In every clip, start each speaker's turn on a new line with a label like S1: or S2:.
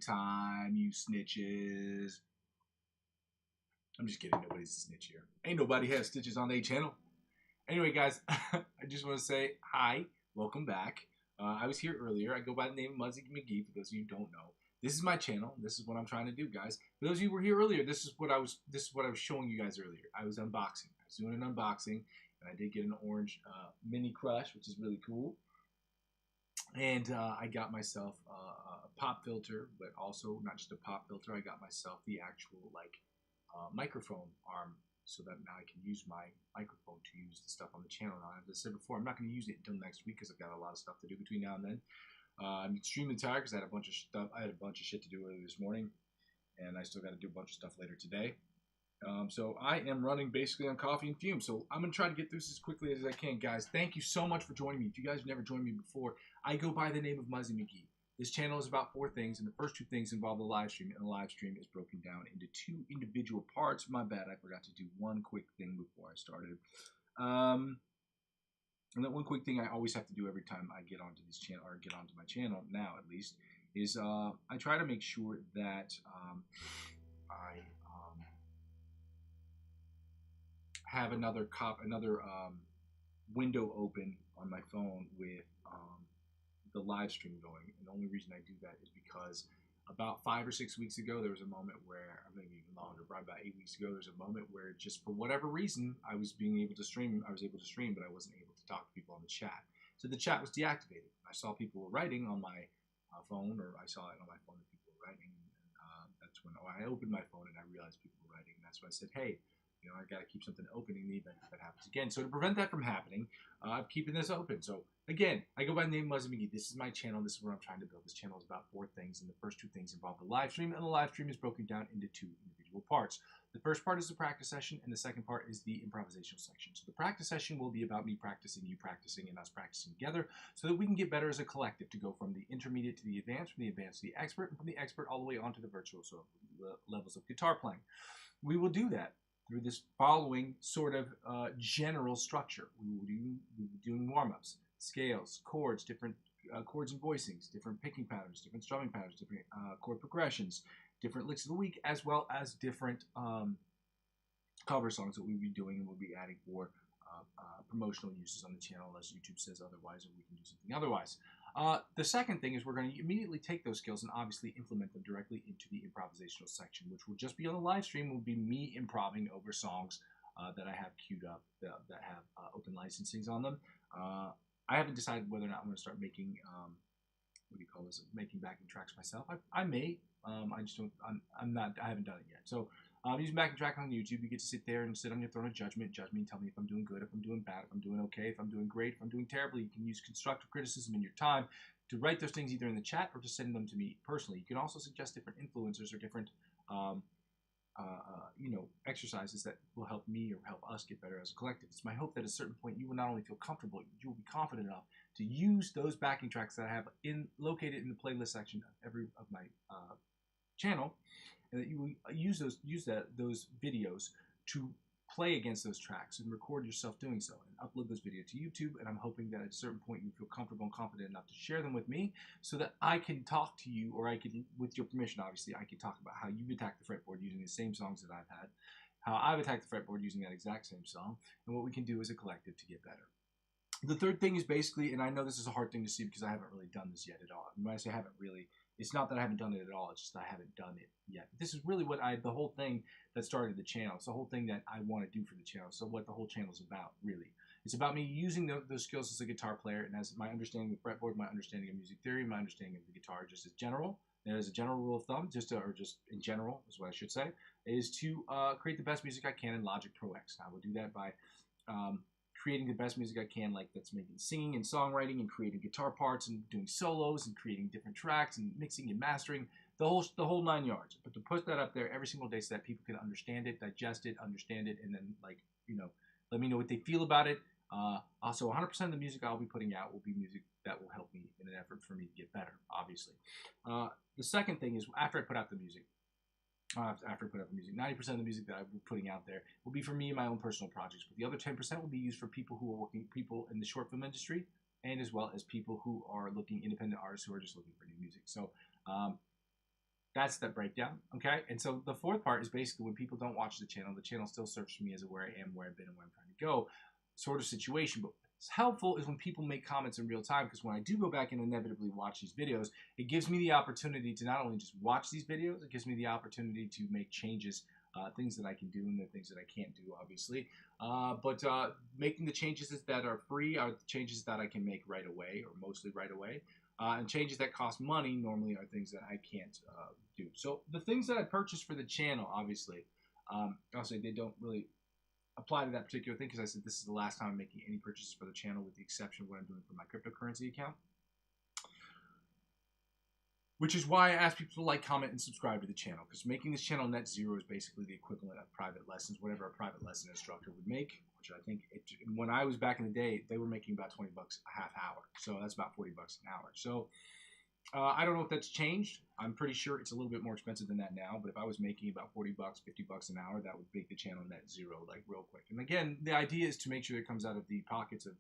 S1: time, you snitches. I'm just kidding. Nobody's a snitch here. Ain't nobody has stitches on their channel. Anyway, guys, I just want to say hi. Welcome back. I was here earlier. I go by the name of Muzzy McGee, for those of you who don't know. This is my channel. This is what I'm trying to do, guys. For those of you who were here earlier, this is what I was showing you guys earlier. I was unboxing. I was doing an unboxing, and I did get an orange mini crush, which is really cool. And I got myself a pop filter, but also not just a pop filter. I got myself the actual microphone arm, so that now I can use my microphone to use the stuff on the channel. Now, as I said before, I'm not going to use it until next week because I've got a lot of stuff to do between now and then. I'm extremely tired because I had a bunch of stuff. I had a bunch of shit to do earlier this morning, and I still got to do a bunch of stuff later today. So I am running basically on coffee and fumes. So I'm going to try to get through this as quickly as I can, guys. Thank you so much for joining me. If you guys have never joined me before, I go by the name of Muzzy McGee. This channel is about 4 things, and the first 2 things involve the live stream, and the live stream is broken down into 2 individual parts. My bad, I forgot to do one quick thing before I started. And that one quick thing I always have to do every time I get onto this channel, or get onto my channel now at least, is I try to make sure that I have another window open on my phone with the live stream going. And the only reason I do that is because about 5 or 6 weeks ago, there was a moment where, or maybe even longer, probably about 8 weeks ago, there was a moment where just for whatever reason, I was able to stream, but I wasn't able to talk to people on the chat. So the chat was deactivated. I saw people were writing on my phone, or I saw it on my phone that people were writing. And that's when I opened my phone and I realized people were writing. And that's when I said, hey, you know, I got to keep something open in the event that happens again. So to prevent that from happening, I'm keeping this open. So again, I go by the name Muzzy McGee. This is my channel. This is what I'm trying to build. This channel is about 4 things, and the first 2 things involve the live stream, and the live stream is broken down into 2 individual parts. The first part is the practice session, and the second part is the improvisational section. So the practice session will be about me practicing, you practicing, and us practicing together so that we can get better as a collective to go from the intermediate to the advanced, from the advanced to the expert, and from the expert all the way onto the virtuoso levels of guitar playing. We will do that through this following sort of general structure. We will be doing warm-ups, scales, chords, different chords and voicings, different picking patterns, different strumming patterns, different chord progressions, different licks of the week, as well as different cover songs that we'll be doing, and we'll be adding for promotional uses on the channel unless YouTube says otherwise, or we can do something otherwise. The second thing is we're going to immediately take those skills and obviously implement them directly into the improvisational section, which will just be on the live stream. Will be me improving over songs that I have queued up that have open licensings on them. I haven't decided whether or not I'm going to start making what do you call this? Making backing tracks myself. I may. I just don't. I'm not. I haven't done it yet. So. Using backing track on YouTube, you get to sit there and sit on your throne of judgment, judge me, and tell me if I'm doing good, if I'm doing bad, if I'm doing okay, if I'm doing great, if I'm doing terribly. You can use constructive criticism in your time to write those things either in the chat or to send them to me personally. You can also suggest different influencers or different, exercises that will help me or help us get better as a collective. It's my hope that at a certain point you will not only feel comfortable, you will be confident enough to use those backing tracks that I have located in the playlist section of every of my channel, and that you will use those videos to play against those tracks and record yourself doing so and upload those videos to YouTube. And I'm hoping that at a certain point you feel comfortable and confident enough to share them with me so that I can talk to you, or I can, with your permission obviously, I can talk about how you've attacked the fretboard using the same songs that I've had, how I've attacked the fretboard using that exact same song, and what we can do as a collective to get better. The third thing is basically, and I know this is a hard thing to see because I haven't really done this yet at all. And when I say I haven't really, it's not that I haven't done it at all. It's just that I haven't done it yet. This is really what the whole thing that started the channel. It's the whole thing that I want to do for the channel. So what the whole channel is about, really. It's about me using those skills as a guitar player, and as my understanding of fretboard, my understanding of music theory, my understanding of the guitar just as general. And as a general rule of thumb, just in general is what I should say, is to create the best music I can in Logic Pro X. I will do that by creating the best music I can, like that's making singing and songwriting and creating guitar parts and doing solos and creating different tracks and mixing and mastering, the whole 9 yards. But to put that up there every single day so that people can understand it, digest it, understand it, and then let me know what they feel about it. Also, 100% of the music I'll be putting out will be music that will help me in an effort for me to get better, obviously. The second thing is after I put out the music, 90% of the music that I'm putting out there will be for me and my own personal projects, but the other 10% will be used for people in the short film industry, and as well as people who are independent artists who are just looking for new music. So That's the breakdown, okay? And so the fourth part is basically when people don't watch the channel still serves for me as a where I am, where I've been, and where I'm trying to go sort of situation. But what's helpful is when people make comments in real time, because when I do go back and inevitably watch these videos, it gives me the opportunity to not only just watch these videos, it gives me the opportunity to make changes, things that I can do and the things that I can't do, obviously. But making the changes that are free are the changes that I can make right away, or mostly right away. And changes that cost money normally are things that I can't do. So the things that I purchased for the channel, obviously, I'll say they don't really apply to that particular thing, because I said this is the last time I'm making any purchases for the channel, with the exception of what I'm doing for my cryptocurrency account. Which is why I ask people to like, comment, and subscribe to the channel, because making this channel net zero is basically the equivalent of private lessons, whatever a private lesson instructor would make, which I think, when I was back in the day, they were making about 20 bucks a half hour. So that's about 40 bucks an hour. So I don't know if that's changed. I'm pretty sure it's a little bit more expensive than that now, but if I was making about 40 bucks, 50 bucks an hour, that would make the channel net zero, like, real quick. And again, the idea is to make sure it comes out of the pockets of,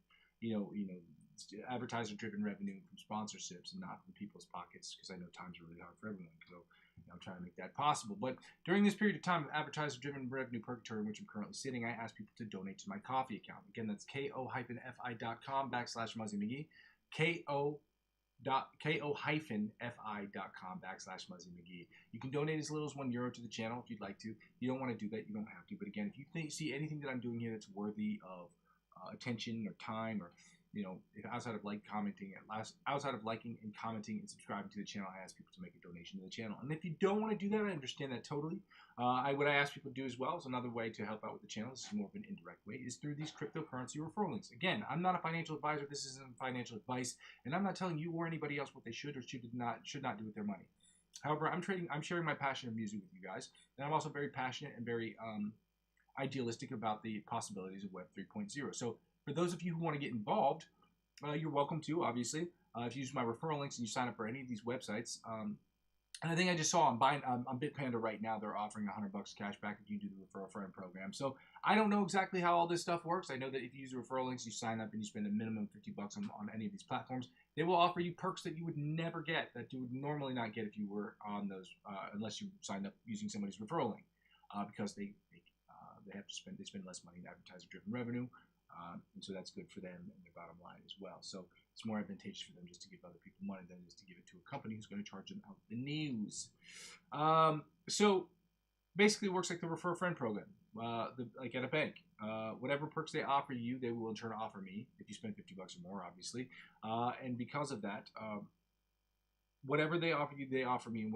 S1: advertiser-driven revenue from sponsorships, and not from people's pockets, because I know times are really hard for everyone. So I'm trying to make that possible. But during this period of time of advertiser-driven revenue purgatory in which I'm currently sitting, I ask people to donate to my coffee account. Again, that's ko-fi.com/Muzzy McGee, ko-fi.com/Muzzy McGee. You can donate as little as €1 to the channel if you'd like to. If you don't want to do that, you don't have to. But again, if you see anything that I'm doing here that's worthy of attention or time, or outside of liking and commenting and subscribing to the channel, I ask people to make a donation to the channel. And if you don't want to do that, I understand that totally. What I ask people to do as well is another way to help out with the channel. This is more of an indirect way, is through these cryptocurrency referral links. Again, I'm not a financial advisor. This isn't financial advice, and I'm not telling you or anybody else what they should or should not do with their money. However, I'm sharing my passion of music with you guys, and I'm also very passionate and very idealistic about the possibilities of Web 3.0. So for those of you who want to get involved, you're welcome to, obviously. If you use my referral links and you sign up for any of these websites. And I think I just saw on Bitpanda right now, they're offering $100 cash back if you do the referral friend program. So I don't know exactly how all this stuff works. I know that if you use the referral links, you sign up and you spend a minimum of $50 on any of these platforms, they will offer you perks that you would never get, that you would normally not get if you were on those, unless you signed up using somebody's referral link, because they spend less money in advertiser-driven revenue, and so that's good for them and their bottom line as well. So it's more advantageous for them just to give other people money than it is to give it to a company who's going to charge them out the news. So basically, it works like the Refer a Friend program, like at a bank. Whatever perks they offer you, they will in turn offer me if you spend $50 or more, obviously. And because of that, whatever they offer you, they offer me. And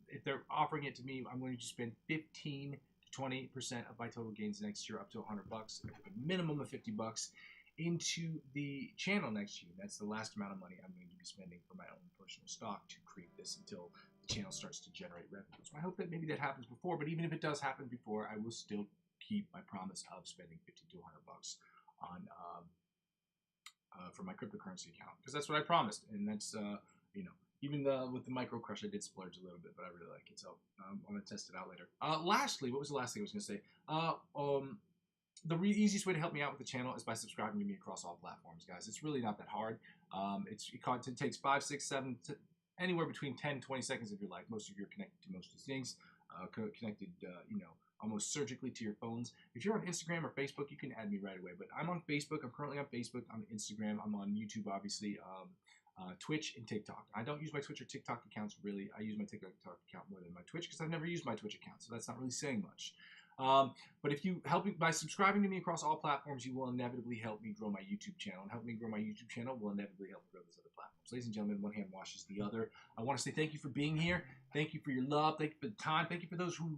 S1: if they're offering it to me, I'm going to spend 15 to 20% of my total gains next year, up to $100, a minimum of $50 into the channel next year. That's the last amount of money I'm going to be spending for my own personal stock to create this until the channel starts to generate revenue. So I hope that maybe that happens before, but even if it does happen before, I will still keep my promise of spending $50 to $100 on for my cryptocurrency account, because that's what I promised, and that's even with the micro crush, I did splurge a little bit, but I really like it, so I'm going to test it out later. Lastly, what was the last thing I was going to say? The easiest way to help me out with the channel is by subscribing to me across all platforms, guys. It's really not that hard. It takes 5, 6, 7, anywhere between 10 and 20 seconds of your life. Most of you are connected to most of these things, connected, almost surgically to your phones. If you're on Instagram or Facebook, you can add me right away. But I'm on Facebook. I'm currently on Facebook. I'm on Instagram. I'm on YouTube, obviously. Twitch and TikTok. I don't use my Twitch or TikTok accounts really. I use my TikTok account more than my Twitch because I've never used my Twitch account, so that's not really saying much. But if you help me by subscribing to me across all platforms, you will inevitably help me grow my YouTube channel, and help me grow my YouTube channel will inevitably help grow those other platforms. Ladies and gentlemen, one hand washes the other. I want to say thank you for being here. Thank you for your love. Thank you for the time. Thank you for those who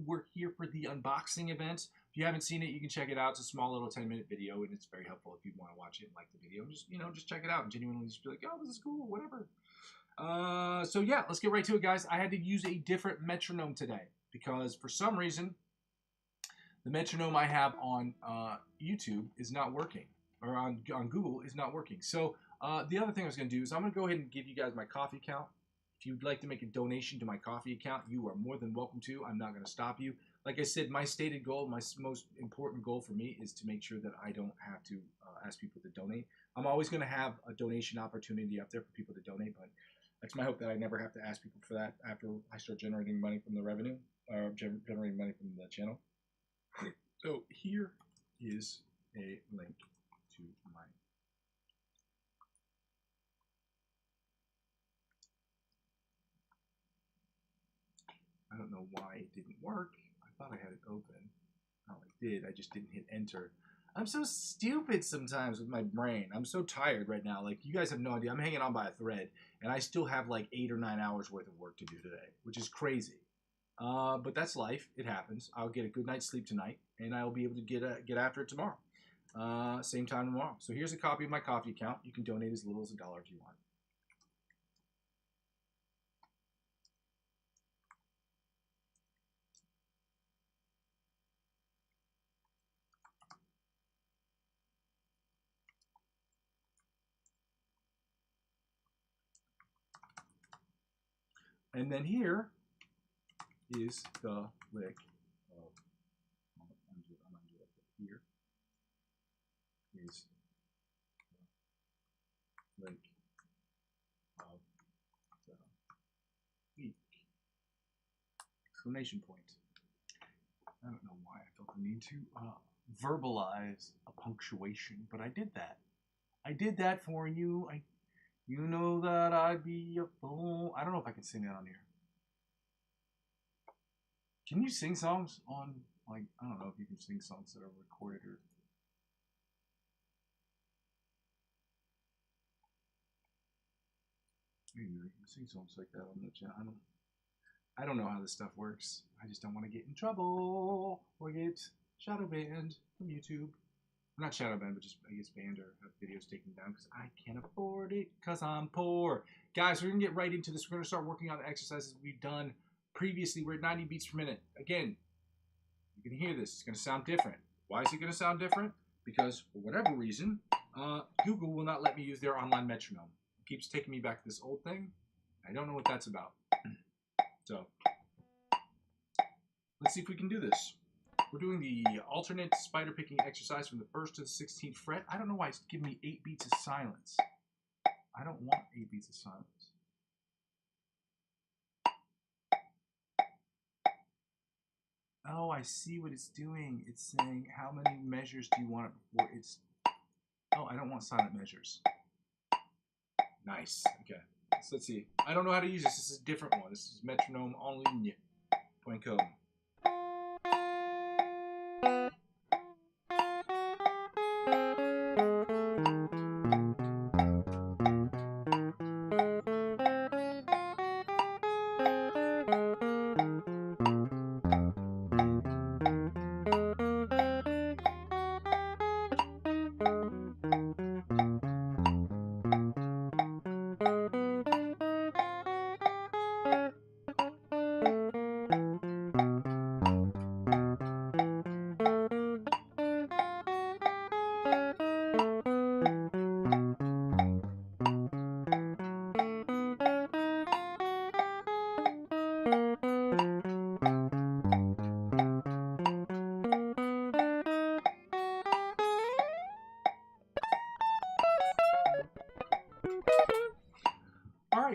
S1: were here for the unboxing event. If you haven't seen it, you can check it out. It's a small little 10-minute video, and it's very helpful if you want to watch it and like the video. Just check it out and genuinely just be like, oh, this is cool, whatever. So yeah, let's get right to it, guys. I had to use a different metronome today because for some reason, the metronome I have on YouTube is not working, or on Google is not working. So the other thing I was going to do is I'm going to go ahead and give you guys my coffee account. If you'd like to make a donation to my coffee account, you are more than welcome to. I'm not going to stop you. Like I said, my stated goal, my most important goal for me is to make sure that I don't have to ask people to donate. I'm always going to have a donation opportunity up there for people to donate, but It's my hope that I never have to ask people for that after I start generating money from the revenue, or generating money from the channel. So here is a link to my. I don't know why it didn't work. I thought I had it open. Oh, I did. I just didn't hit enter. I'm so stupid sometimes with my brain. I'm so tired right now. Like, you guys have no idea. I'm hanging on by a thread, and I still have like 8 or 9 hours worth of work to do today, which is crazy. But that's life. It happens. I'll get a good night's sleep tonight, and I'll be able to get after it tomorrow. Same time tomorrow. So here's a copy of my coffee account. You can donate as little as $1 if you want. And then here is the lick of, here is the lick of the week. Exclamation point. I don't know why I felt the need to verbalize a punctuation, but I did that. I did that for you. You know that I'd be a fool. I don't know if I can sing that on here. Can you sing songs on, like, I don't know if you can sing songs that are recorded or. You can sing songs like that on the channel. I don't know how this stuff works. I just don't want to get in trouble or get shadow banned from YouTube. Not shadow banned, but just, I guess, banned or have videos taken down because I can't afford it because I'm poor. Guys, we're going to get right into this. We're going to start working on the exercises we've done previously. We're at 90 beats per minute. Again, you can hear this. It's going to sound different. Why is it going to sound different? Because for whatever reason, Google will not let me use their online metronome. It keeps taking me back to this old thing. I don't know what that's about. So, let's see if we can do this. We're doing the alternate spider picking exercise from the 1st to the 16th fret. I don't know why it's giving me 8 beats of silence. I don't want 8 beats of silence. Oh, I see what it's doing. It's saying how many measures do you want it before it's. Oh, I don't want silent measures. Nice. Okay. So let's see. I don't know how to use this. This is a different one. This is metronome en ligne. .com.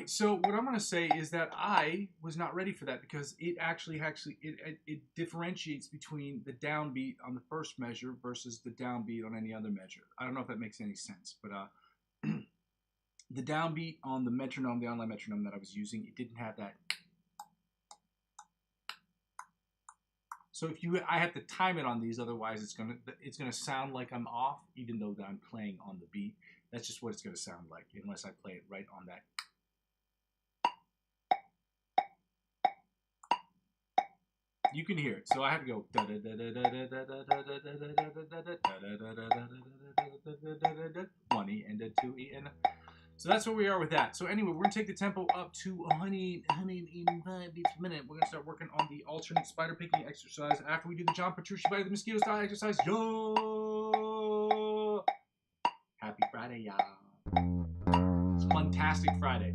S1: So what I'm going to say is that I was not ready for that because it actually it differentiates between the downbeat on the first measure versus the downbeat on any other measure. I don't know if that makes any sense, but the downbeat on the metronome, the online metronome that I was using, it didn't have that. So I have to time it on these, otherwise it's gonna sound like I'm off, even though that I'm playing on the beat. That's just what it's gonna sound like, unless I play it right on that. You can hear it. So I have to go 1E and a 2E and so that's where we are with that. So anyway, we're gonna take the tempo up to 185 beats per minute. We're gonna start working on the alternate spider picking exercise after we do the John Petrucci by the Mosquito style exercise. Yo! Happy Friday, y'all. It's fantastic Friday.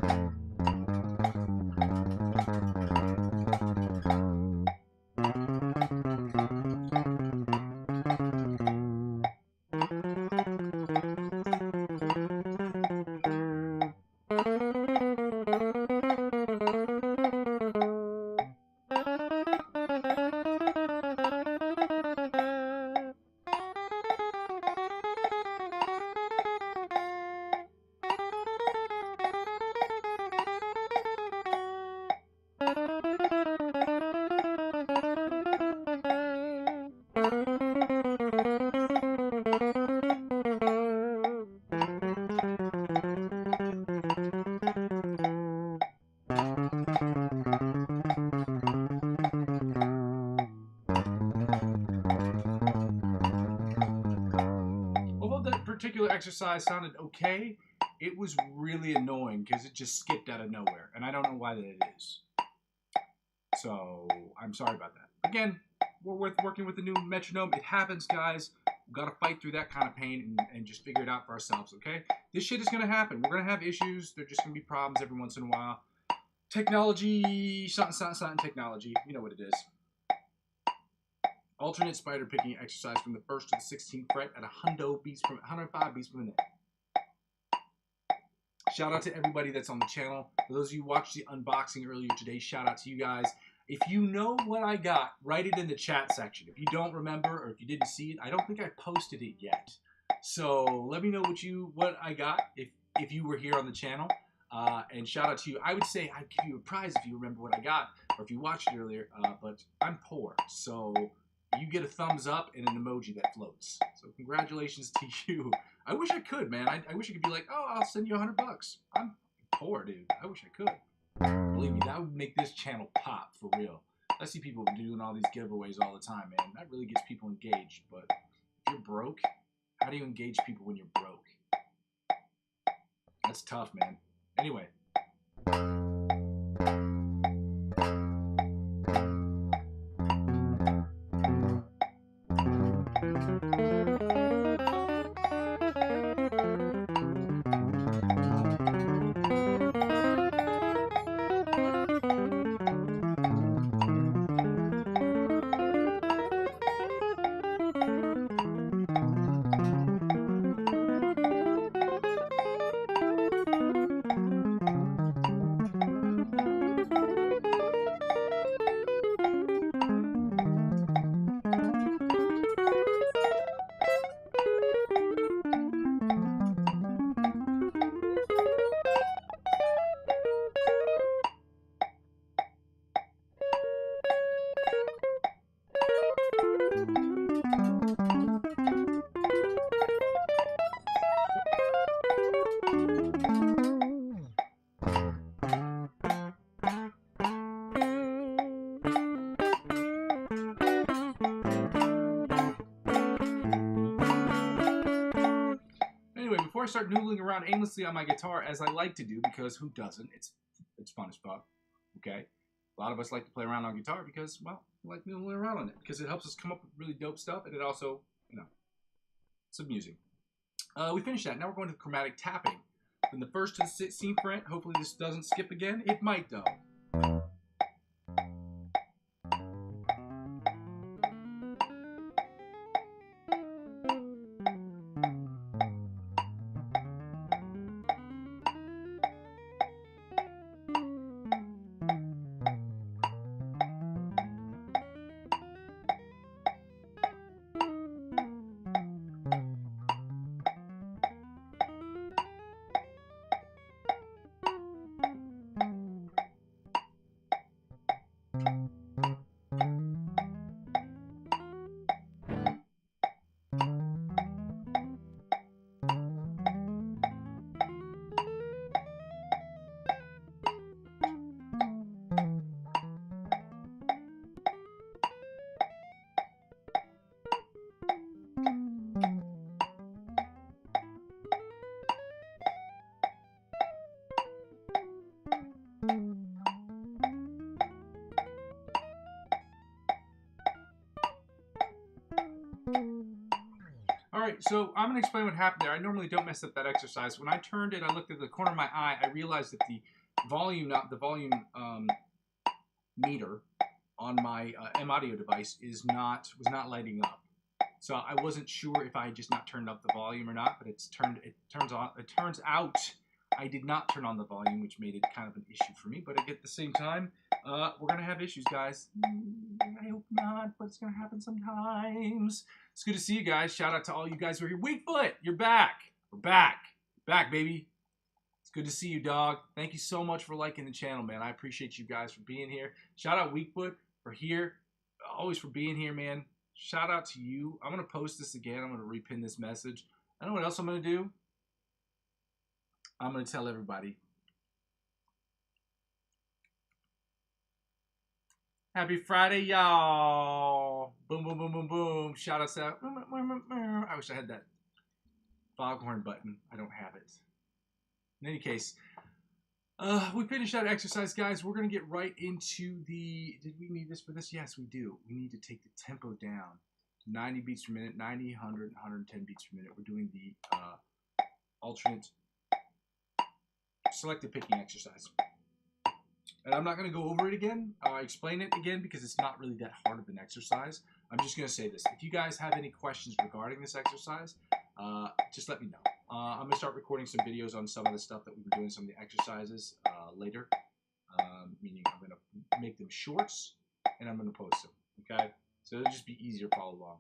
S1: particular exercise sounded okay. It was really annoying because it just skipped out of nowhere, and I don't know why that is. So I'm sorry about that. Again, we're working with the new metronome. It happens, guys. We've got to fight through that kind of pain and just figure it out for ourselves, okay? This shit is going to happen. We're going to have issues. There's just going to be problems every once in a while. Technology, something technology. You know what it is. Alternate spider picking exercise from the 1st to the 16th fret at 105 beats per minute. Shout out to everybody that's on the channel. For those of you who watched the unboxing earlier today, shout out to you guys. If you know what I got, write it in the chat section. If you don't remember or if you didn't see it, I don't think I posted it yet. So let me know what I got if you were here on the channel. And shout out to you. I would say I'd give you a prize if you remember what I got or if you watched it earlier. But I'm poor, so you get a thumbs up and an emoji that floats. So congratulations to you. I wish I could, man. I wish I could be like, oh, I'll send you $100. I'm poor, dude. I wish I could. Believe me, that would make this channel pop for real. I see people doing all these giveaways all the time, man. That really gets people engaged. But if you're broke, how do you engage people when you're broke? That's tough, man. Anyway. Before I start noodling around aimlessly on my guitar, as I like to do, because who doesn't? It's fun as fuck, okay? A lot of us like to play around on guitar because, well, we like noodling around on it because it helps us come up with really dope stuff, and it also, you know, it's amusing. We finished that. Now we're going to chromatic tapping. From the 1st to the 16th fret. Hopefully this doesn't skip again. It might, though. Alright, so I'm going to explain what happened there. I normally don't mess up that exercise. When I turned it, I looked at the corner of my eye, I realized that the volume meter on my M-Audio device was not lighting up. So I wasn't sure if I had just not turned up the volume or not, but it turns out I did not turn on the volume, which made it kind of an issue for me. But at the same time, we're going to have issues, guys. I hope not, but it's going to happen sometimes. It's good to see you guys. Shout out to all you guys who are here. Weakfoot, you're back. We're back. Back, baby. It's good to see you, dog. Thank you so much for liking the channel, man. I appreciate you guys for being here. Shout out Weakfoot for here. Always for being here, man. Shout out to you. I'm going to post this again. I'm going to repin this message. I know what else I'm going to do. I'm going to tell everybody. Happy Friday, y'all. Boom, boom, boom, boom, boom. Shout out to... I wish I had that foghorn button. I don't have it. In any case, we finished that exercise, guys. We're going to get right into the... Did we need this for this? Yes, we do. We need to take the tempo down to 90 beats per minute, 90, 100, 110 beats per minute. We're doing the alternate selective picking exercise. And I'm not going to go over it again, explain it again, because it's not really that hard of an exercise. I'm just going to say this. If you guys have any questions regarding this exercise, just let me know. I'm going to start recording some videos on some of the stuff that we've been doing, some of the exercises later. Meaning I'm going to make them shorts, and I'm going to post them, okay? So it'll just be easier to follow along.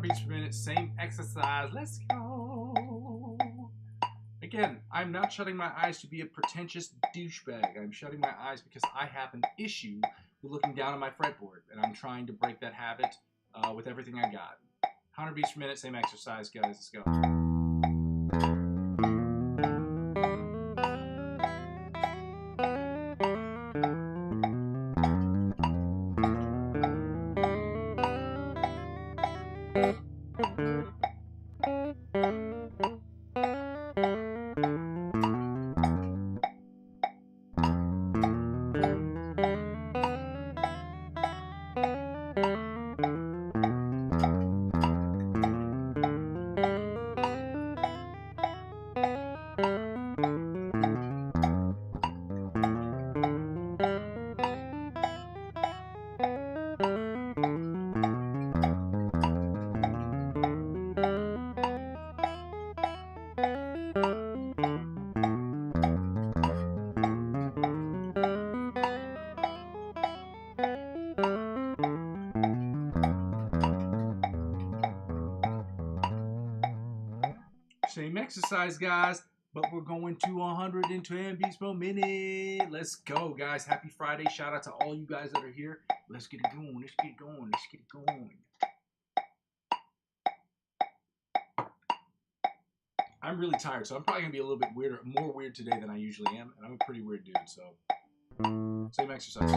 S1: Beats per minute, same exercise. Let's go. Again, I'm not shutting my eyes to be a pretentious douchebag. I'm shutting my eyes because I have an issue with looking down at my fretboard, and I'm trying to break that habit with everything I got. 100 beats per minute, same exercise, guys. Let's go. Same exercise, guys, but we're going to 110 beats per minute. Let's go, guys. Happy Friday. Shout out to all you guys that are here. Let's get it going. Let's get it going. Let's get it going. I'm really tired, so I'm probably going to be a little bit weirder, more weird today than I usually am, and I'm a pretty weird dude, so same exercise.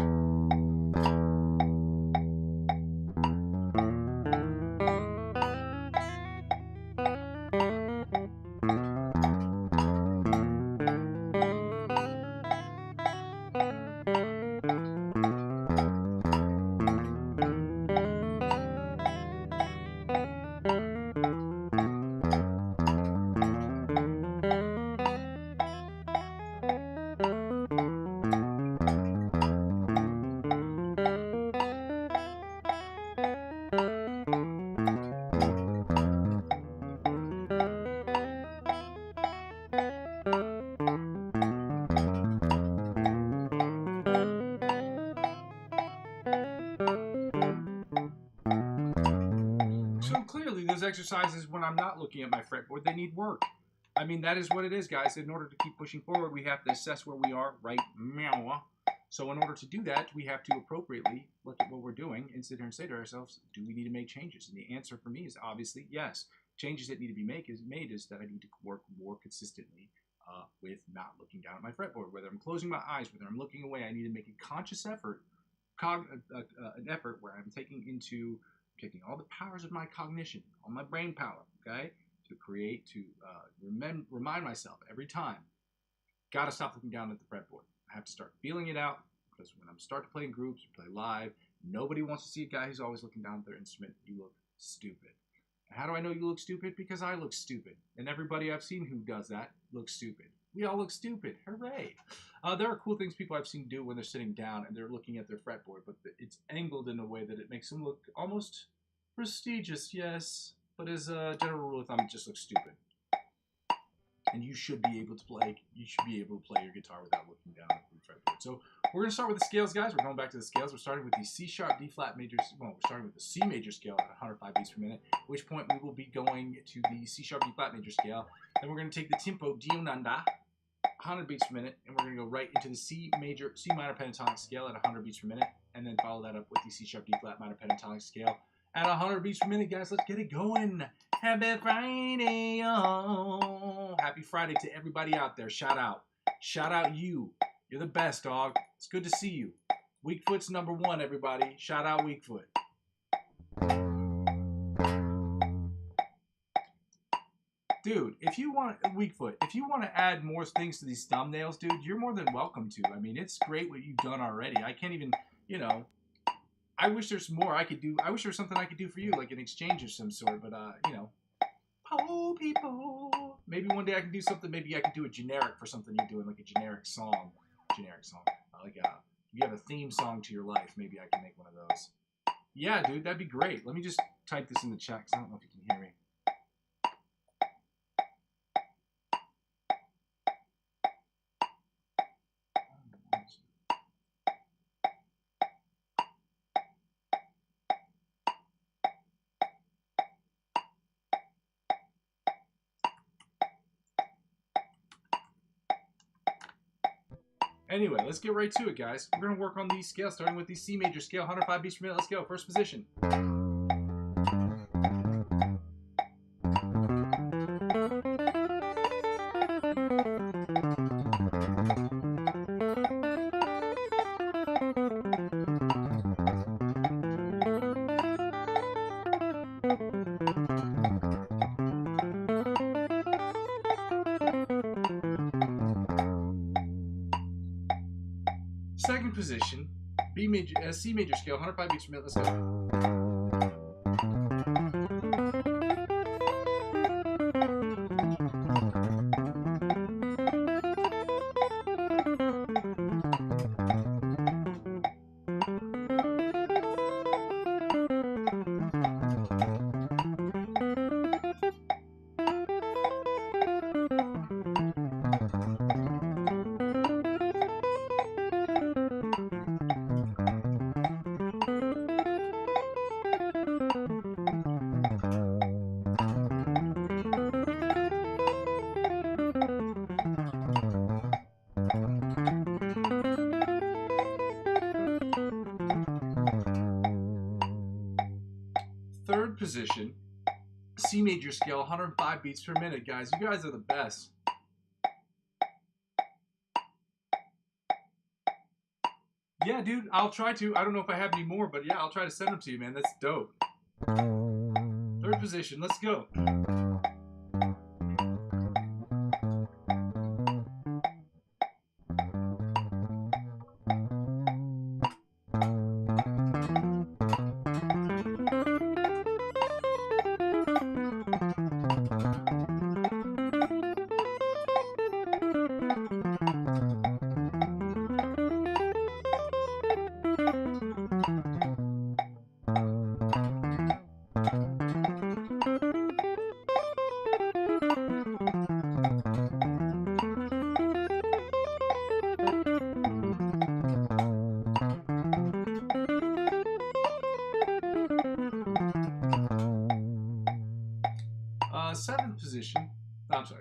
S1: So clearly those exercises, when I'm not looking at my fretboard, they need work. I mean, that is what it is, guys. In order to keep pushing forward, we have to assess where we are right now. So in order to do that, we have to appropriately look at what we're doing and sit here and say to ourselves, do we need to make changes? And the answer for me is obviously yes. Changes that need to be made is that I need to work more consistently with not looking down at my fretboard. Whether I'm closing my eyes, whether I'm looking away, I need to make a conscious effort, an effort where I'm taking all the powers of my cognition, all my brain power, okay, to create, to remind myself every time, got to stop looking down at the fretboard. I have to start feeling it out, because when I'm start to play in groups or play live, nobody wants to see a guy who's always looking down at their instrument. You look stupid. And how do I know you look stupid? Because I look stupid. And everybody I've seen who does that looks stupid. We all look stupid. Hooray! There are cool things people I've seen do when they're sitting down and they're looking at their fretboard, but it's angled in a way that it makes them look almost prestigious, yes, but as a general rule of thumb, it just looks stupid. And you should be able to play. You should be able to play your guitar without looking down at the fretboard. So we're going to start with the scales, guys. We're going back to the scales. We're starting with the C sharp, D flat major. Well, we're starting with the C major scale at 105 beats per minute. At which point we will be going to the C sharp, D flat major scale. Then we're going to take the tempo Dionanda, 100 beats per minute, and we're going to go right into the C minor pentatonic scale at 100 beats per minute, and then follow that up with the C sharp, D flat minor pentatonic scale at 100 beats per minute, guys. Let's get it going. Happy Friday, oh. Happy Friday to everybody out there. Shout out. Shout out you. You're the best, dog. It's good to see you. Weakfoot's #1, everybody. Shout out Weakfoot. Dude, if you want Weakfoot, if you want to add more things to these thumbnails, dude, you're more than welcome to. I mean, it's great what you've done already. I can't even, you know, I wish there's more I could do. I wish there was something I could do for you, like an exchange of some sort. But, you know, oh, people. Maybe one day I can do something. Maybe I can do a generic for something you're doing, like a generic song. Like you have a theme song to your life. Maybe I can make one of those. Yeah, dude, that'd be great. Let me just type this in the chat because I don't know if you can hear me. Anyway, let's get right to it, guys. We're going to work on these scales, starting with the C major scale, 105 beats per minute. Let's go. First position. Second position, C major scale, 105 beats per minute. Let's go. Third position, C major scale, 105 beats per minute, guys. You guys are the best. Yeah, dude, I'll try to. I don't know if I have any more, but yeah, I'll try to send them to you, man. That's dope. Third position, let's go.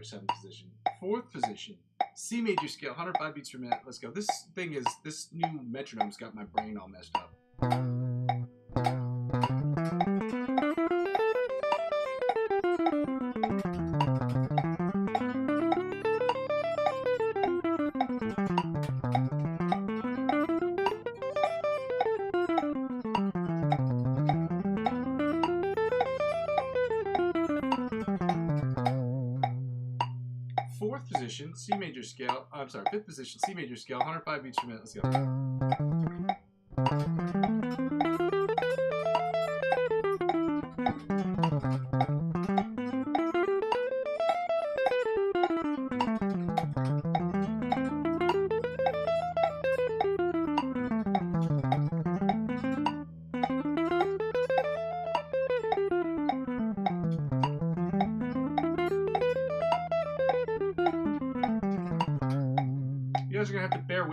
S1: Seventh position. Fourth position, C major scale, 105 beats per minute. Let's go. This new metronome's got my brain all messed up. Fourth position, C major scale. I'm sorry, fifth position, C major scale, 105 beats per minute. Let's go.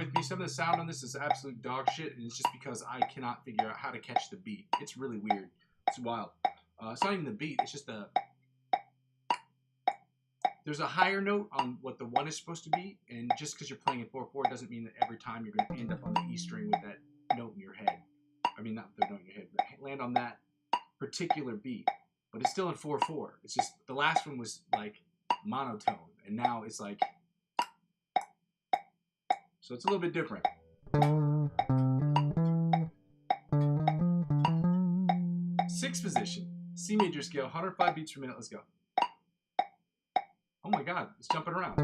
S1: with me. Some of the sound on this is absolute dog shit, and it's just because I cannot figure out how to catch the beat. It's really weird. It's wild. It's not even the beat. It's just there's a higher note on what the 1 is supposed to be, and just because you're playing in 4/4 doesn't mean that every time you're going to end up on the E string with that note in your head. I mean, not the note in your head, but land on that particular beat. But it's still in 4/4. It's just the last one was like monotone, and now it's like, so it's a little bit different. 6th position, C major scale, 105 beats per minute. Let's go. Oh my God, it's jumping around.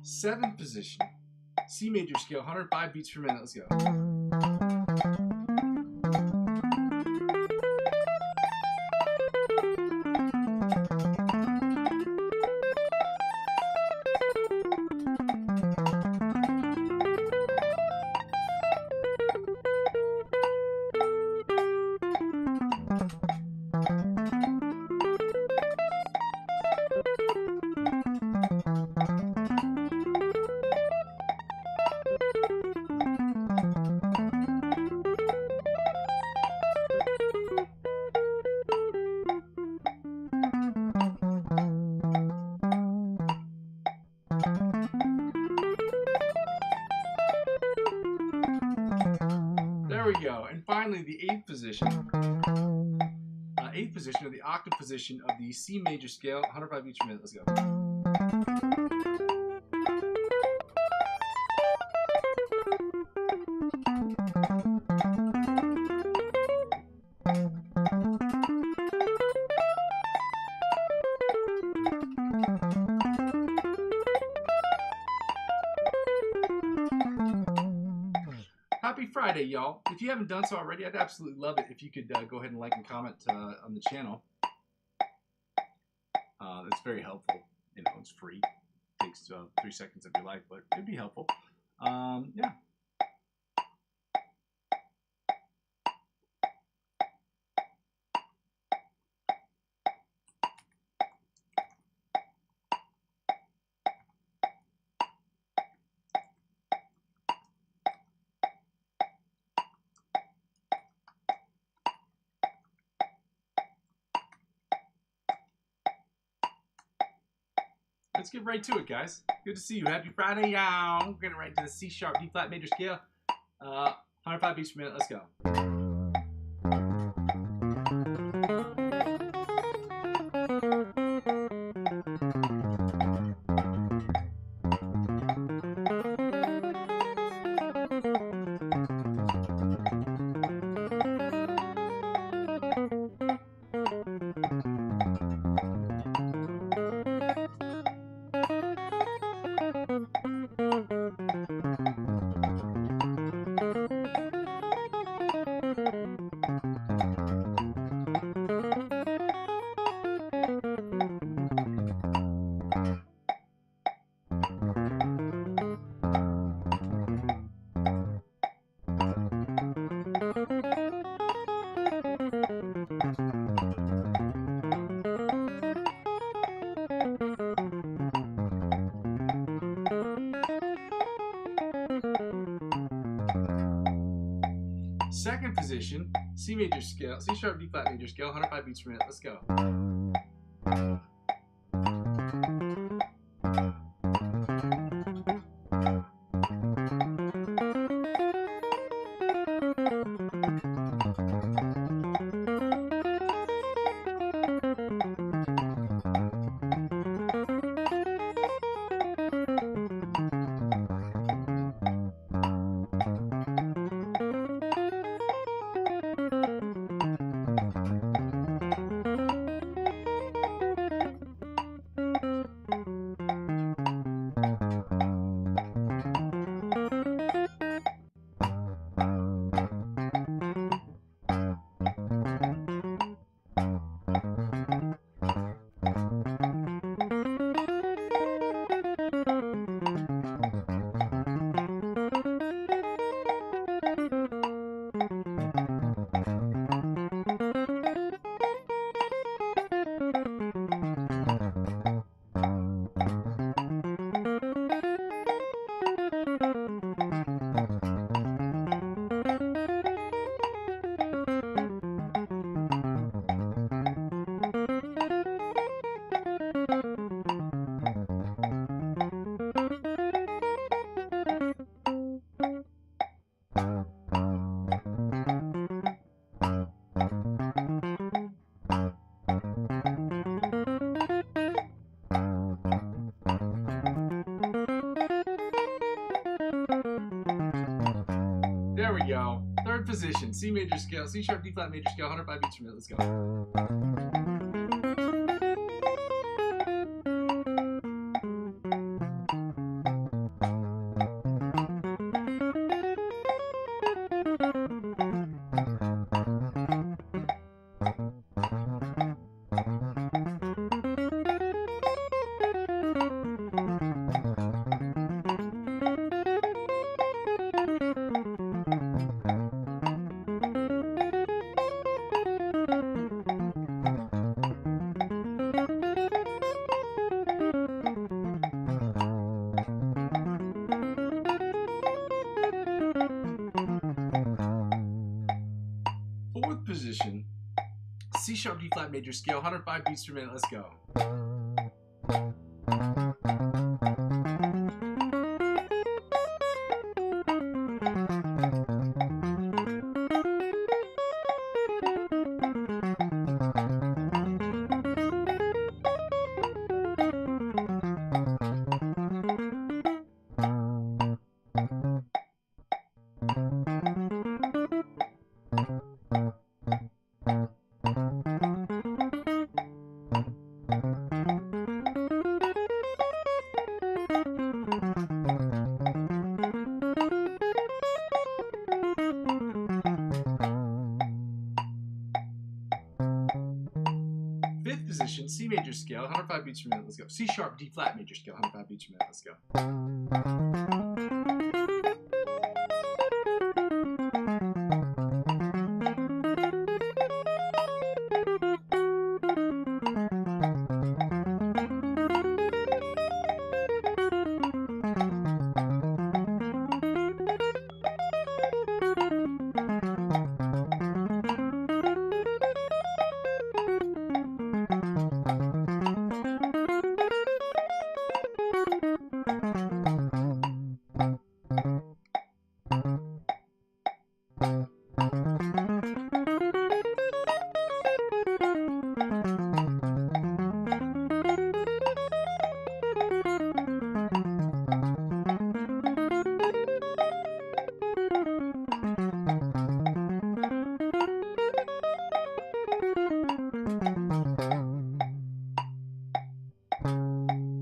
S1: 7th position, C major scale, 105 beats per minute. Let's go. There we go. And finally, the 8th position. 8th position, or the octave position of the C major scale, 105 beats per minute. Let's go. Happy Friday, y'all. If you haven't done so already, I'd absolutely love it if you could go ahead and like and comment on the channel. That's very helpful. You know, it's free. It takes 3 seconds of your life, but it'd be helpful. Yeah. Let's get right to it, guys. Good to see you. Happy Friday, y'all. We're getting right into the C sharp, D flat major scale. 105 beats per minute. Let's go. Second position, C major scale, C sharp, D flat major scale, 105 beats per minute. Let's go. position, C major scale, C sharp, D flat major scale, 105 beats per minute. Let's go. Fourth position, C sharp, D flat major scale, 105 beats per minute. Let's go. Fifth position, C major scale, 105 beats per minute. Let's go. C sharp, D flat major scale, 105 beats per minute. Let's go.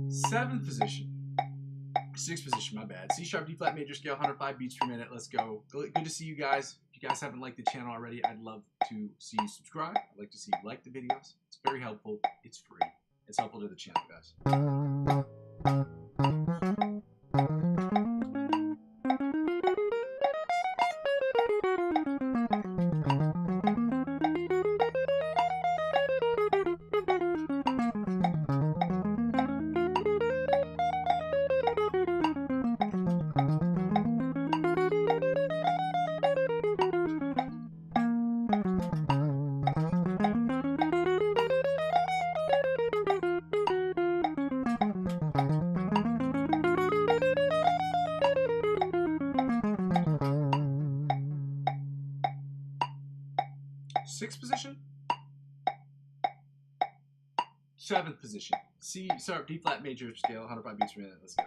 S1: Seventh position. Sixth position, my bad. C sharp, D flat major scale, 105 beats per minute. Let's go. Good to see you guys. If you guys haven't liked the channel already, I'd love to see you subscribe. I'd like to see you like the videos. It's very helpful. It's free. It's helpful to the channel, guys. Sixth position. Seventh position, C sharp, D flat major scale, 105 beats per minute. Let's go.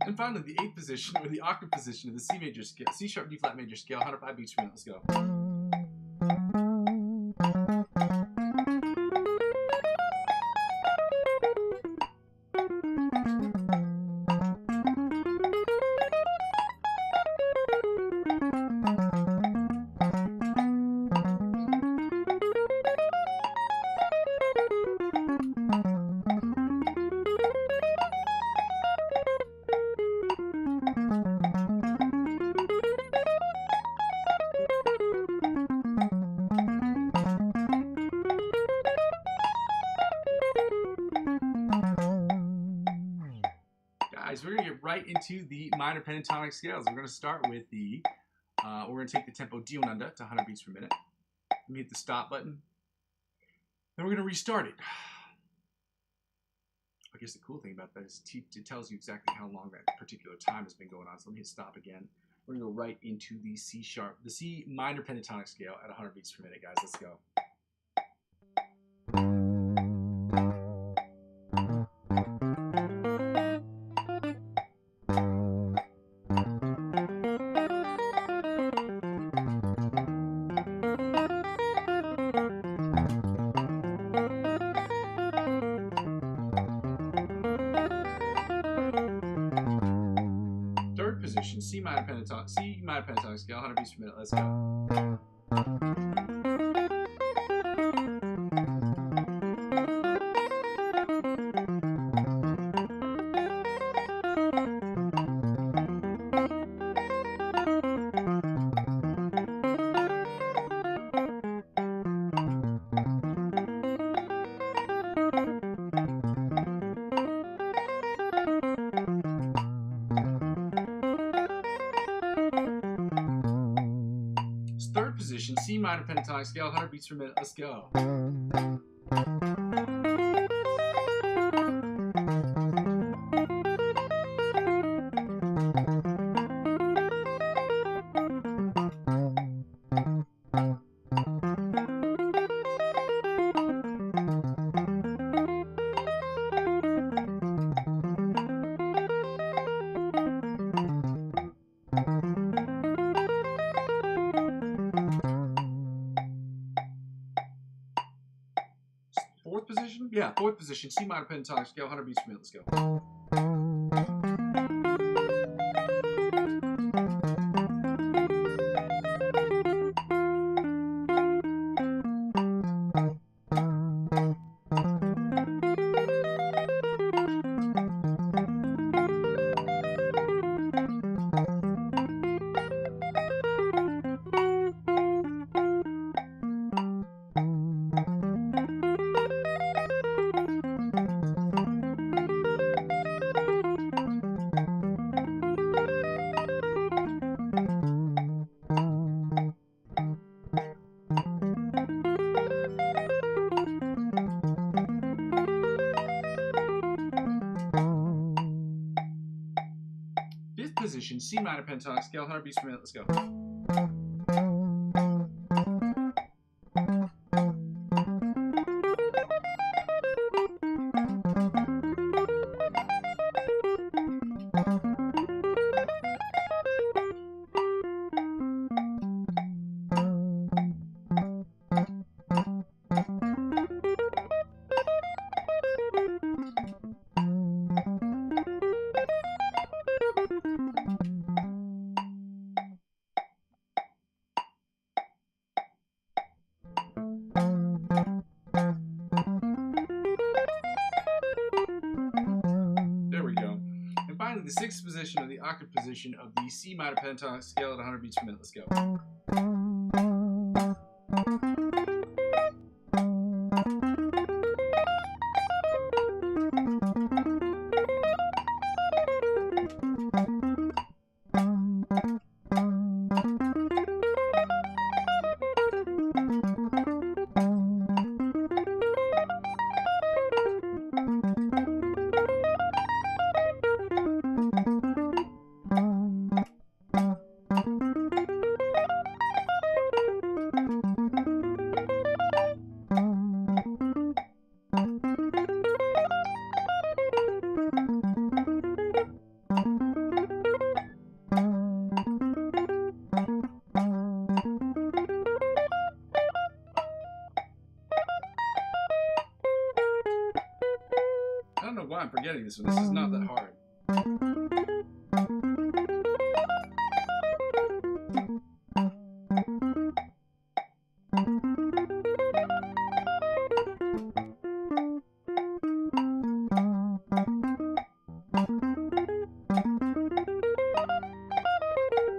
S1: And finally, the eighth position, or the octave position of the C major scale, C sharp, D flat major scale, 105 beats per minute. Let's go. right into the minor pentatonic scales. We're going to start with the, we're going to take the tempo D under to 100 beats per minute. Let me hit the stop button. Then we're going to restart it. I guess the cool thing about that is it tells you exactly how long that particular time has been going on. So let me hit stop again. We're going to go right into the C sharp, the C minor pentatonic scale at 100 beats per minute, guys. Let's go. Third position, C minor pentatonic scale, 100 beats per minute. Let's go. Third position, C minor pentatonic scale, 100 beats per minute. Let's go. Fourth position? Yeah, fourth position, C minor pentatonic scale, 100 beats per minute. Let's go. Fifth position, C minor pentatonic scale, 100 beats per minute. Let's go. There we go. And finally, the sixth position, or the octave position of the C minor pentatonic scale at 100 beats per minute. Let's go. I don't know why I'm forgetting this one. This is not that hard. I don't know why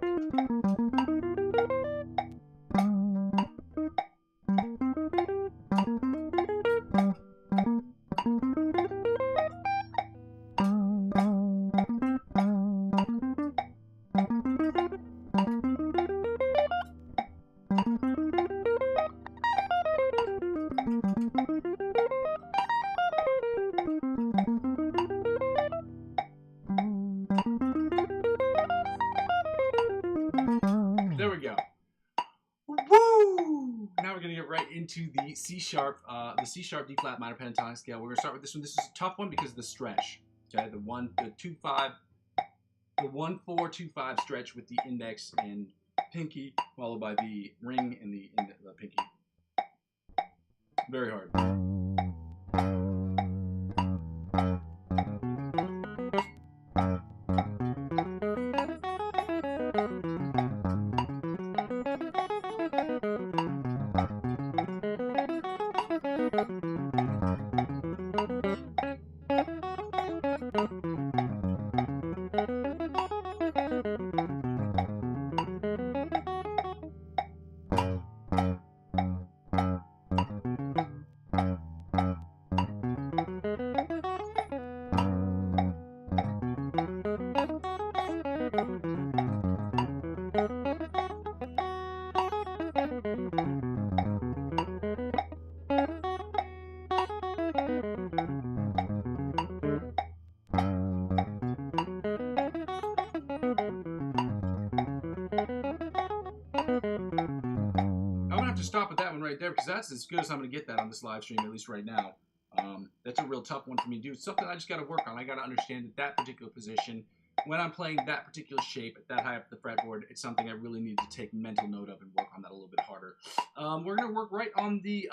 S1: I'm forgetting we're gonna get right into the C sharp D flat minor pentatonic scale. We're gonna start with this one. This is a tough one because of the stretch. Okay, the 1-4-2-5 stretch with the index and pinky, followed by the ring and the pinky. Very hard. Stop at that one right there because that's as good as I'm going to get that on this live stream, at least right now. That's a real tough one for me to do. It's something I just got to work on. I got to understand that particular position, when I'm playing that particular shape at that high up the fretboard, it's something I really need to take mental note of and work on that a little bit harder. We're going to work right on the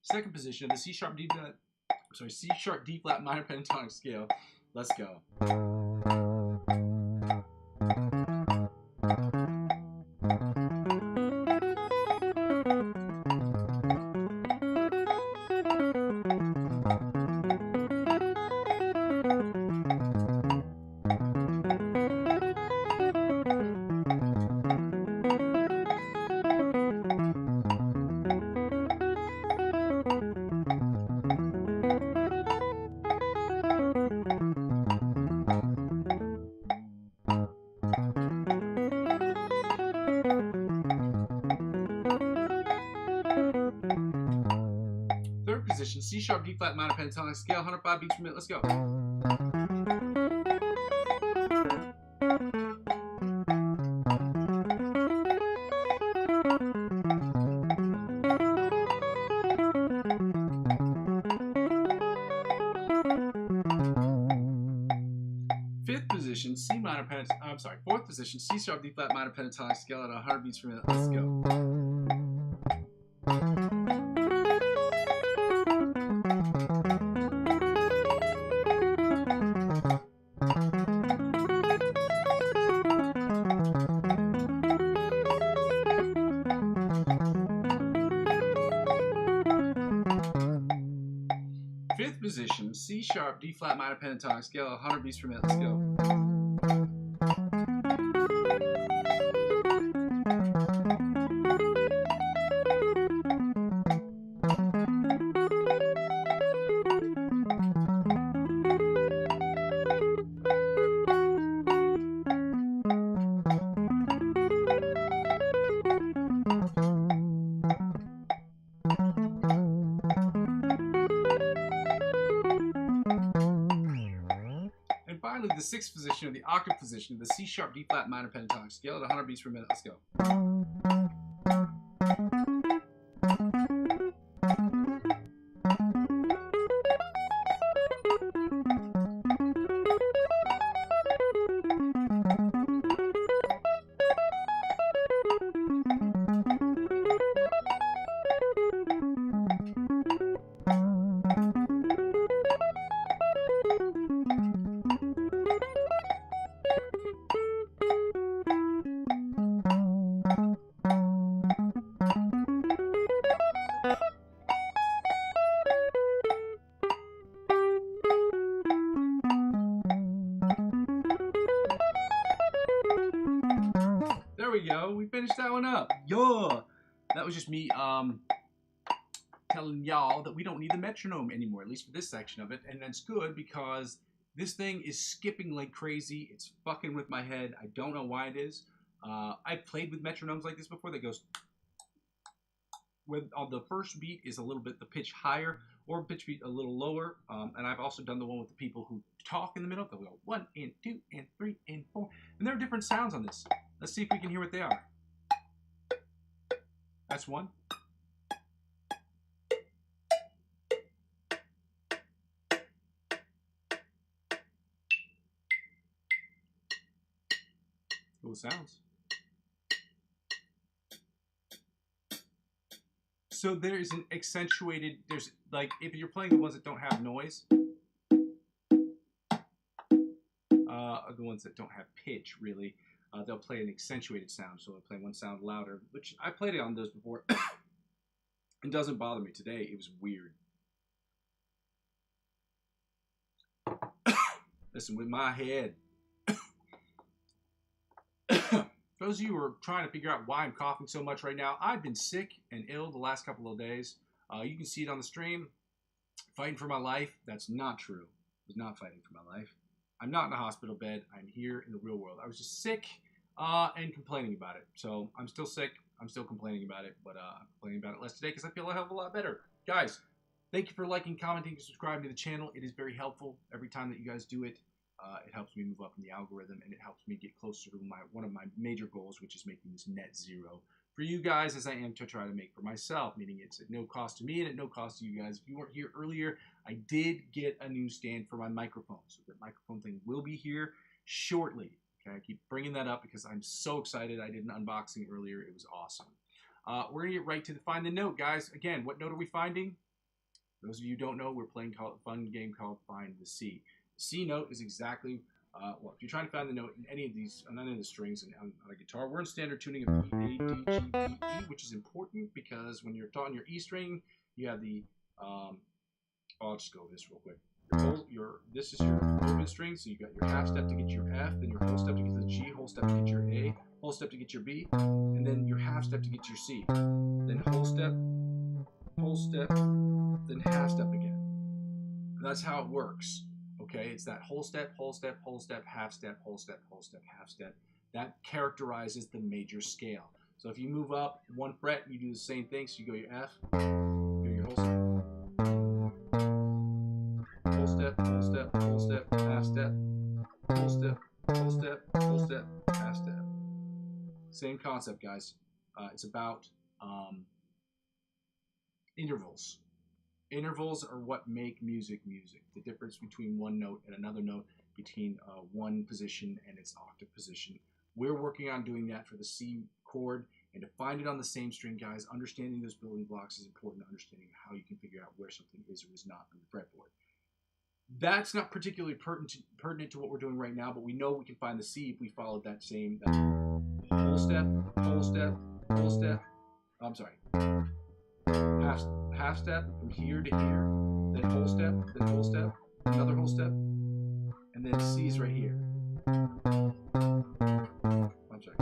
S1: second position of the C sharp D flat minor pentatonic scale. Let's go. Third position, C sharp D flat minor pentatonic scale, 105 beats per minute. Let's go. Fifth position, fourth position, C sharp D flat minor pentatonic scale at 100 beats per minute. Let's go. Fifth position, C sharp D flat minor pentatonic scale, 100 beats per minute. Let's go. Finally, the sixth position, or the octave position, of the C sharp D flat minor pentatonic scale at 100 beats per minute. Let's go. There we go. We finished that one up. Yeah. That was just me telling y'all that we don't need the metronome anymore, at least for this section of it. And that's good because this thing is skipping like crazy. It's fucking with my head. I don't know why it is. I've played with metronomes like this before that goes with on the first beat is a little bit the pitch higher or pitch beat a little lower. And I've also done the one with the people who talk in the middle. They'll go 1 and 2 and 3 and 4. And there are different sounds on this. Let's see if we can hear what they are. That's one. Cool sounds. So there's an accentuated, there's like, if you're playing the ones that don't have noise, the ones that don't have pitch really, they'll play an accentuated sound. So they'll play one sound louder, which I played it on those before. It doesn't bother me. Today it was weird. Listen, with my head. For those of you who are trying to figure out why I'm coughing so much right now, I've been sick and ill the last couple of days. You can see it on the stream. Fighting for my life. That's not true. I was not fighting for my life. I'm not in a hospital bed. I'm here in the real world. I was just sick and complaining about it. So I'm still sick. I'm still complaining about it. But I'm complaining about it less today because I feel a hell of a lot better. Guys, thank you for liking, commenting, and subscribing to the channel. It is very helpful every time that you guys do it. It helps me move up in the algorithm, and it helps me get closer to one of my major goals, which is making this net zero for you guys, as I am to try to make for myself, meaning it's at no cost to me and at no cost to you guys. If you weren't here earlier, I did get a new stand for my microphone, so that microphone thing will be here shortly. Okay, I keep bringing that up because I'm so excited. I did an unboxing earlier. It was awesome. We're going to get right to the find the note, guys. Again, what note are we finding? For those of you who don't know, we're playing a fun game called Find the C. C note is exactly, well, if you're trying to find the note in any of these, on any of the strings and on a guitar, we're in standard tuning of E, A, D, G, B, E, which is important because when you're on your E string, you have the, I'll just go over this real quick. This is your open string, so you got your half step to get your F, then your whole step to get to the G, whole step to get your A, whole step to get your B, and then your half step to get your C. Then whole step, then half step again. And that's how it works. Okay, it's that whole step, half step, whole step, half step, half step. That characterizes the major scale. So if you move up one fret, you do the same thing. So you go your F, you go your whole step, half step, whole step, half step. Same concept, guys. It's about intervals. Intervals are what make music music. The difference between one note and another note, between one position and its octave position. We're working on doing that for the C chord, and to find it on the same string, guys, understanding those building blocks is important to understanding how you can figure out where something is or is not on the fretboard. That's not particularly pertinent to what we're doing right now, but we know we can find the C if we followed that same whole step, I'm sorry, half step from here to here, then whole step, another whole step, and then C's right here. I'm sorry.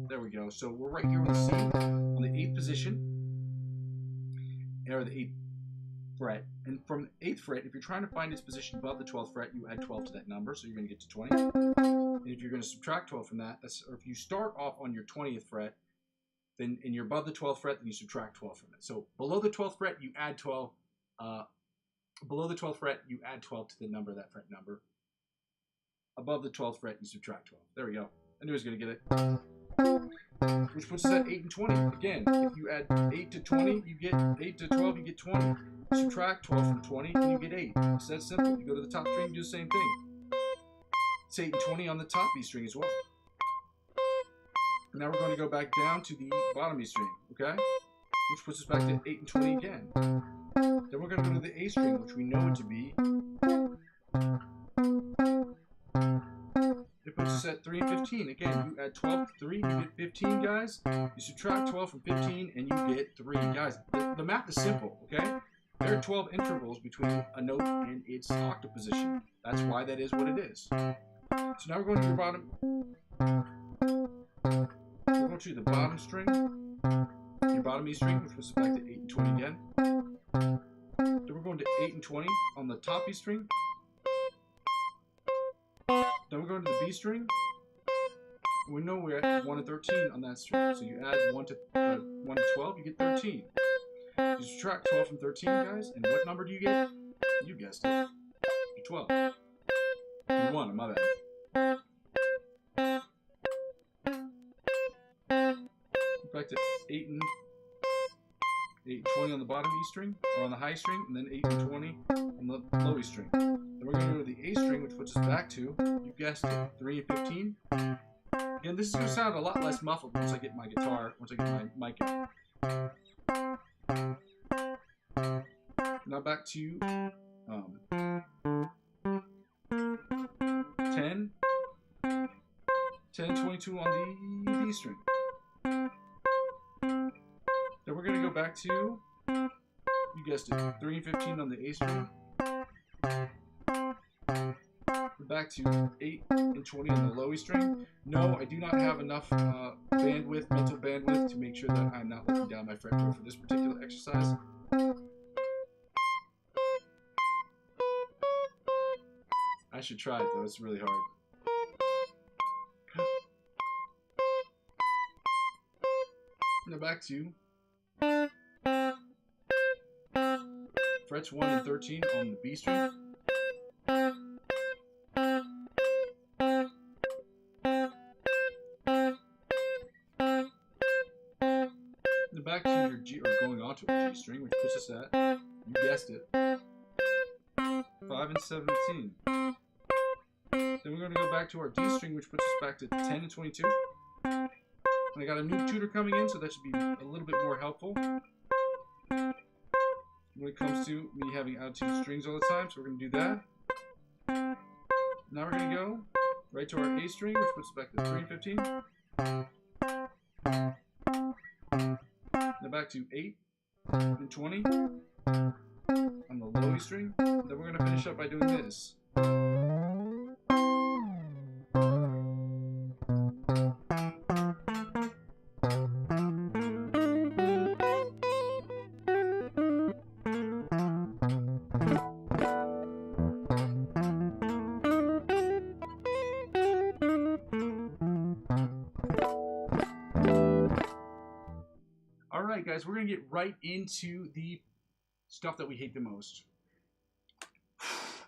S1: There we go. So we're right here with C on the 8th position, or the 8th fret. And from the 8th fret, if you're trying to find its position above the 12th fret, you add 12 to that number, so you're going to get to 20. And if you're going to subtract 12 from that, or if you start off on your 20th fret, then and you're above the 12th fret, then you subtract 12 from it. So below the 12th fret, you add 12. Below the 12th fret, you add 12 to the number of that fret number. Above the 12th fret, you subtract 12. There we go. I knew I was going to get it. Which puts us at 8 and 20. Again, if you add 8 to 20, you get 8 to 12, you get 20. You subtract 12 from 20, and you get 8. It's that simple. You go to the top string, and do the same thing. It's 8 and 20 on the top E string as well. Now we're going to go back down to the bottom E string, okay? Which puts us back to 8 and 20 again. Then we're going to go to the A string, which we know it to be. It puts us at 3 and 15. Again, you add 12 to 3, you get 15, guys. You subtract 12 from 15, and you get 3. Guys, the math is simple, okay? There are 12 intervals between a note and its octave position. That's why that is what it is. So now we're going to your bottom. We're going to the bottom string, your bottom E string, which was back to 8 and 20 again. Then we're going to 8 and 20 on the top E string. Then we're going to the B string. And we know we're at 1 and 13 on that string. So you add 1 to 12, you get 13. You subtract 12 from 13, guys, and what number do you get? You guessed it. You're 12. You're 1, my bad. 8 and 20 on the bottom E string, or on the high string, and then 8 and 20 on the low E string. Then we're going to go to the A string, which puts us back to, you guessed it, 3 and 15. Again, this is going to sound a lot less muffled once I get my guitar, once I get my mic out. Now back to 10, 22 on the D string. Then we're going to go back to, you guessed it, 3 and 15 on the A string. We're back to 8 and 20 on the low E string. No, I do not have enough bandwidth, mental bandwidth, to make sure that I'm not looking down my fretboard for this particular exercise. I should try it though, it's really hard. Now back to frets 1 and 13 on the B string. Now back to your G, or going onto a G string, which puts us at, you guessed it, 5 and 17. Then we're going to go back to our D string, which puts us back to 10 and 22. And I got a new tutor coming in, so that should be a little bit more helpful when it comes to me having out two strings all the time. So we're going to do that. Now we're going to go right to our A string, which puts us back to 3 and 15. Now back to 8 and 20 on the low E string. Then we're going to finish up by doing this. Alright guys, we're going to get right into the stuff that we hate the most.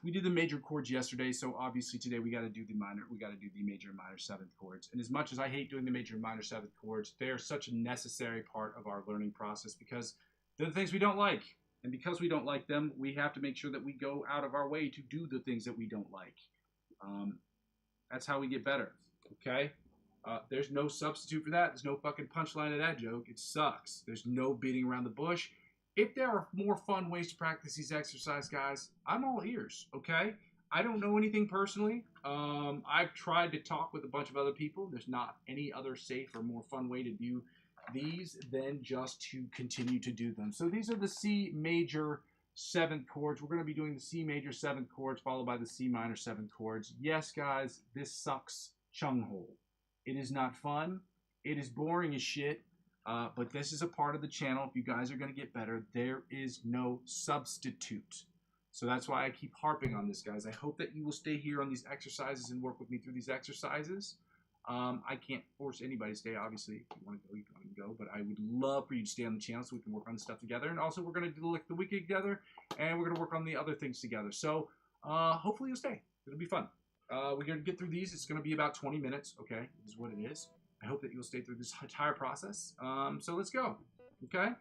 S1: We did the major chords yesterday, so obviously today we got to do the minor, we got to do the major and minor seventh chords. And as much as I hate doing the major and minor seventh chords, they are such a necessary part of our learning process because they're the things we don't like. And because we don't like them, we have to make sure that we go out of our way to do the things that we don't like. That's how we get better, okay? There's no substitute for that. There's no fucking punchline to that joke. It sucks. There's no beating around the bush. If there are more fun ways to practice these exercises, guys, I'm all ears, okay? I don't know anything personally. I've tried to talk with a bunch of other people. There's not any other safe or more fun way to do these than just to continue to do them. So these are the C major seventh chords. We're going to be doing the C major seventh chords followed by the C minor seventh chords. Yes, guys, this sucks chung hole. It is not fun. It is boring as shit. But this is a part of the channel. If you guys are going to get better, there is no substitute. So that's why I keep harping on this, guys. I hope that you will stay here on these exercises and work with me through these exercises. I can't force anybody to stay. Obviously, if you want to go, you can go. But I would love for you to stay on the channel so we can work on the stuff together. And also, we're going to do the weekend together, and we're going to work on the other things together. So hopefully you'll stay. It'll be fun. We're going to get through these. It's going to be about 20 minutes, okay? This is what it is. I hope that you'll stay through this entire process. So let's go, okay?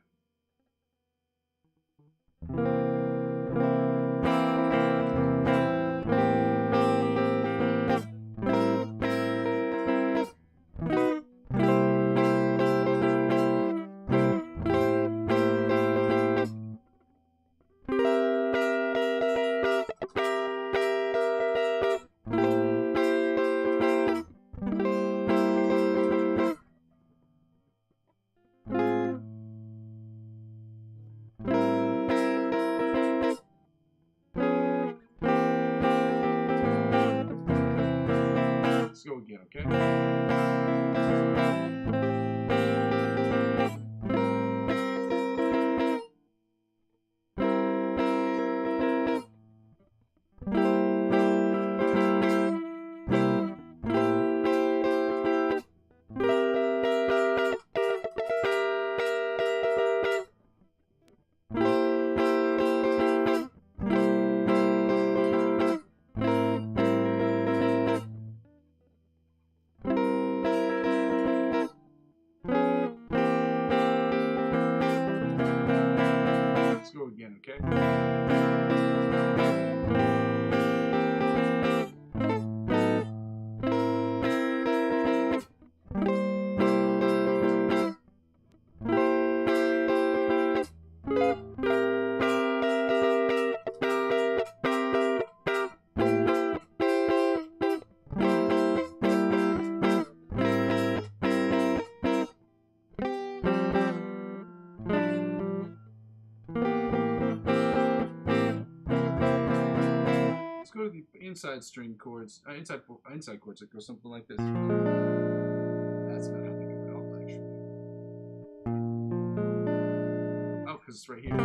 S1: Let's go again, okay? inside string chords, inside chords that go something like this. That's not how they go at all, actually. Oh, because it's right here.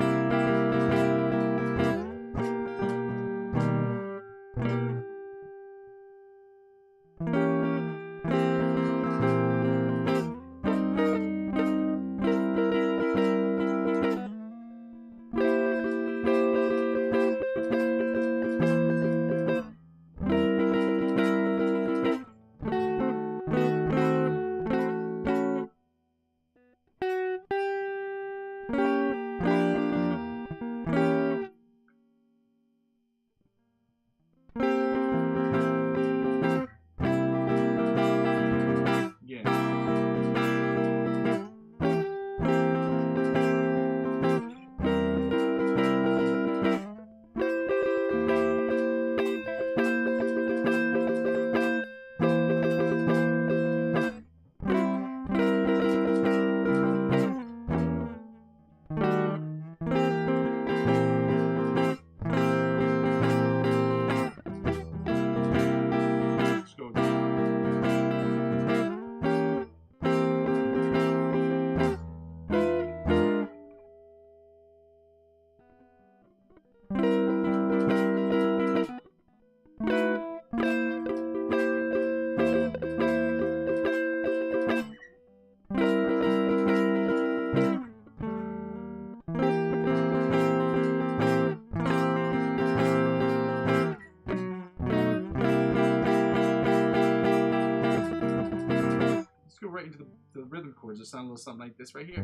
S1: Right into the rhythm chords that sound a little something like this right here.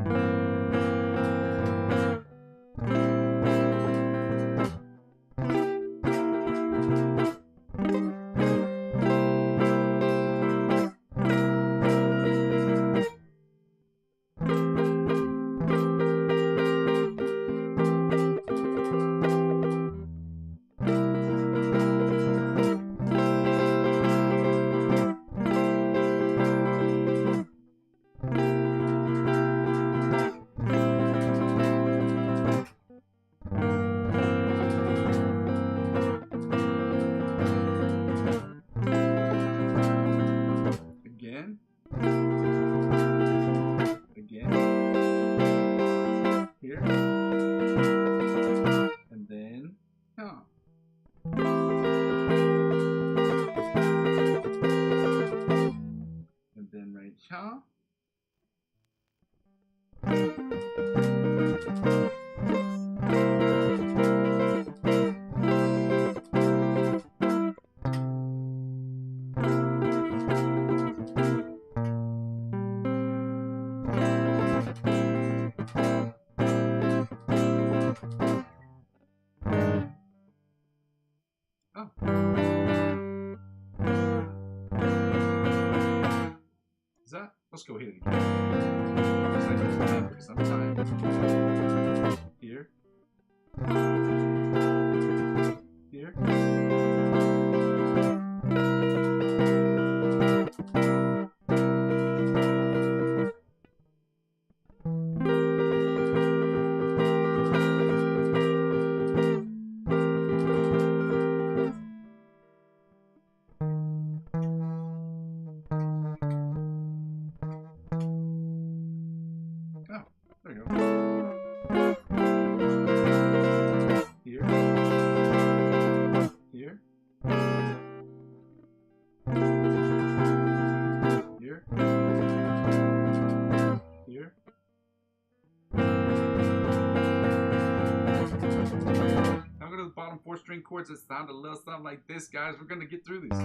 S1: Let's go hit it again. Sometimes here, here. There you go. Here. Here. Here. Here. Now go to the bottom 4 string chords that sound a little something like this, guys. We're gonna get through these.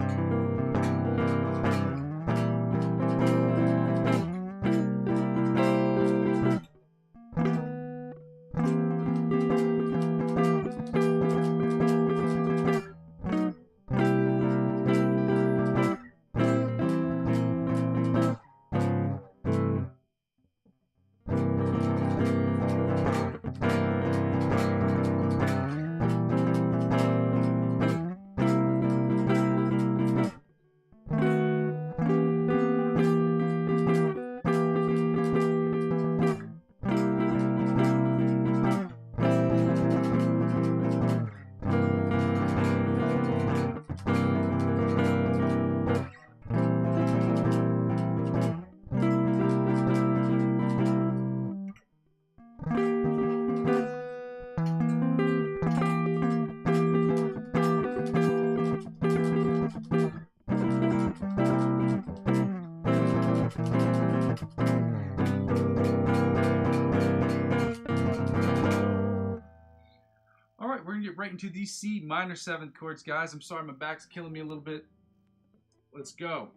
S1: get right into the C minor 7th chords, guys. I'm sorry, my back's killing me a little bit. Let's go.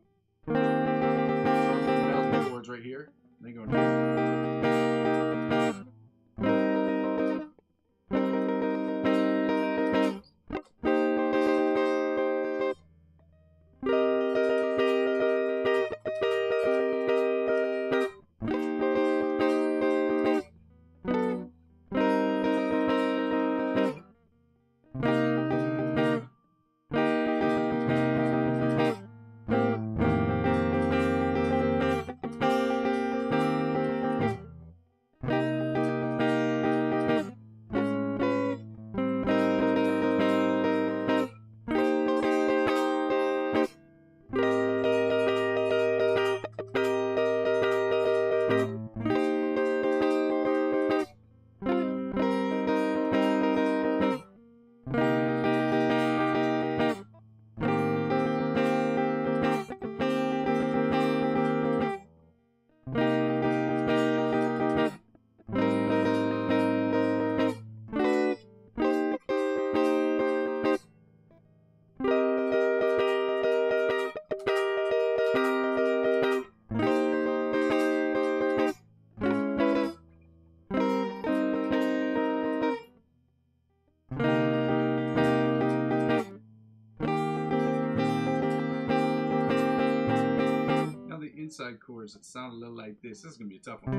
S1: Melody chords right here. They go down. Inside chords that sound a little like this. This is gonna be a tough one.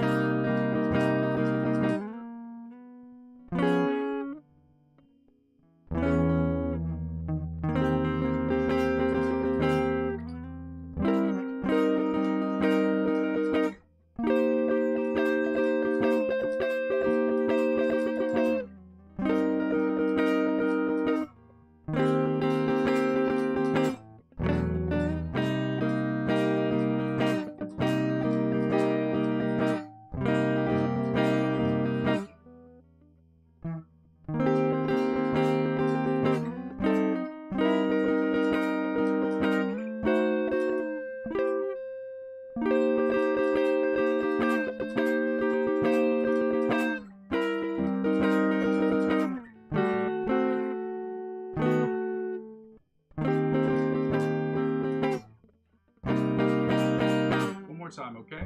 S1: Time, okay?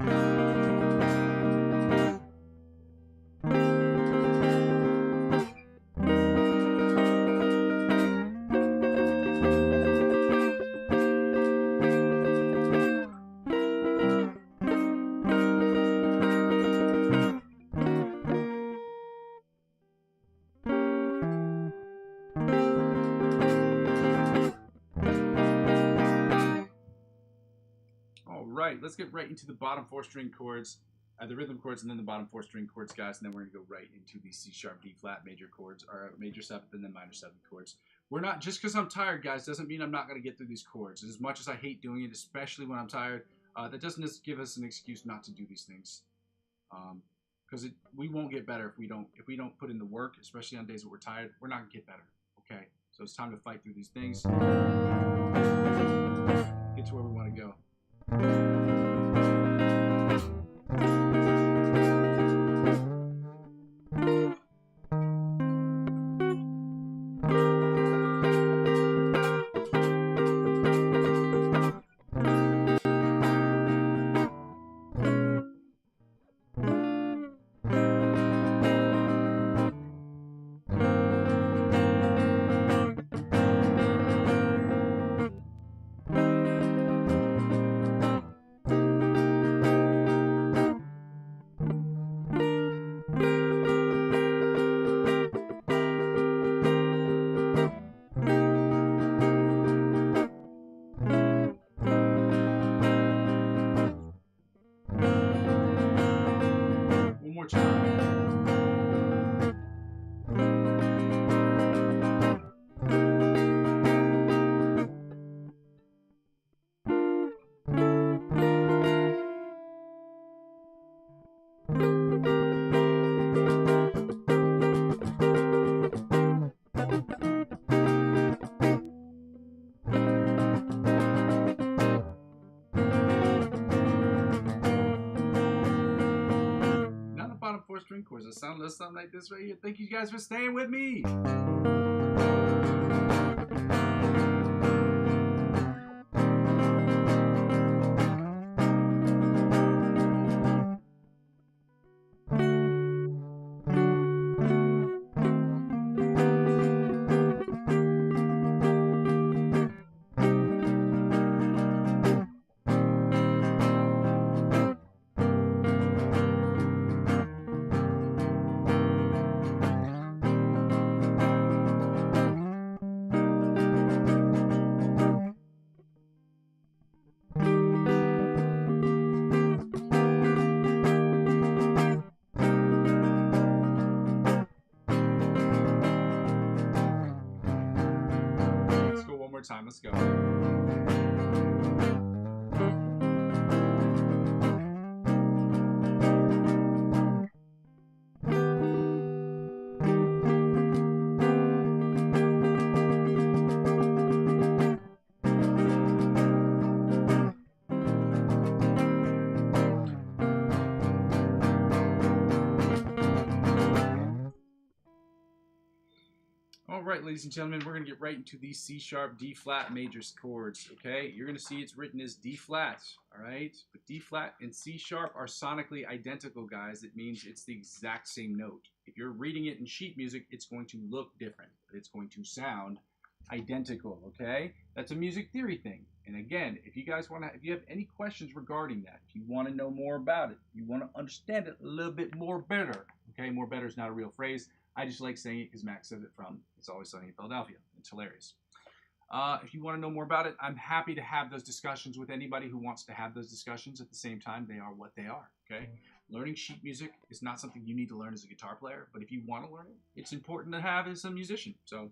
S1: Right, let's get right into the bottom 4 string chords, the rhythm chords, and then the bottom 4 string chords, guys, and then we're going to go right into the C sharp, D flat major chords, or major 7th and then minor 7th chords. We're not, just because I'm tired, guys, doesn't mean I'm not going to get through these chords. As much as I hate doing it, especially when I'm tired, that doesn't just give us an excuse not to do these things. Because we won't get better if we don't put in the work, especially on days that we're tired. We're not going to get better, okay? So it's time to fight through these things. Get to where we want to go. chords that sound a little something like this right here. Thank you guys for staying with me. Time. Let's go. All right, ladies and gentlemen, we're going to get right into these C sharp, D flat major chords, okay? You're going to see it's written as D flat, all right? But D flat and C sharp are sonically identical, guys. It means it's the exact same note. If you're reading it in sheet music, it's going to look different, but it's going to sound identical, okay? That's a music theory thing. And again, if you guys want to, if you have any questions regarding that, if you want to know more about it, you want to understand it a little bit more better, okay? More better is not a real phrase. I just like saying it because Max says it from It's Always Sunny in Philadelphia. It's hilarious. If you want to know more about it, I'm happy to have those discussions with anybody who wants to have those discussions. At the same time, they are what they are, okay? Learning sheet music is not something you need to learn as a guitar player, but if you want to learn it, it's important to have as a musician. So,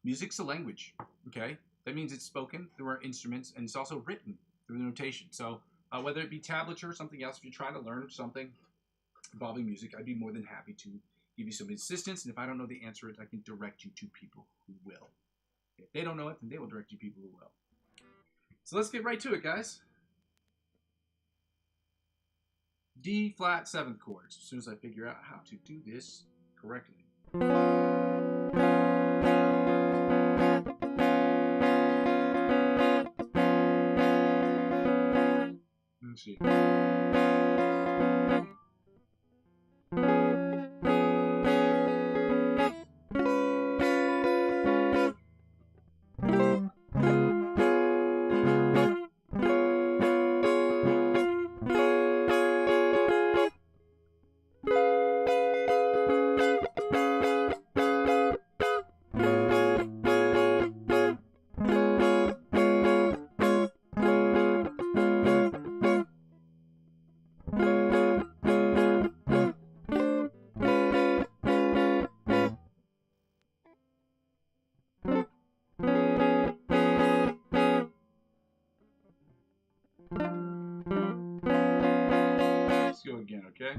S1: music's a language, okay? That means it's spoken through our instruments, and it's also written through the notation. So, whether it be tablature or something else, if you're trying to learn something involving music, I'd be more than happy to give you some assistance, and if I don't know the answer, I can direct you to people who will. If they don't know it, then they will direct you to people who will. So let's get right to it, guys. D flat 7th chords, as soon as I figure out how to do this correctly. Let's see. Let's go again, okay?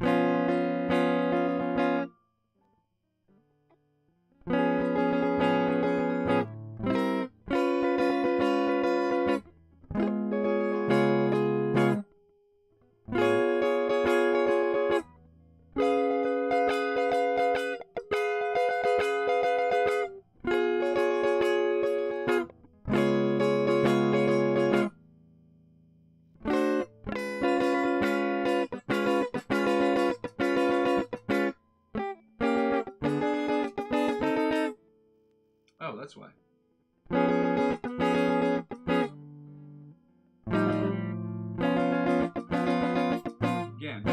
S1: Oh, that's why. Again.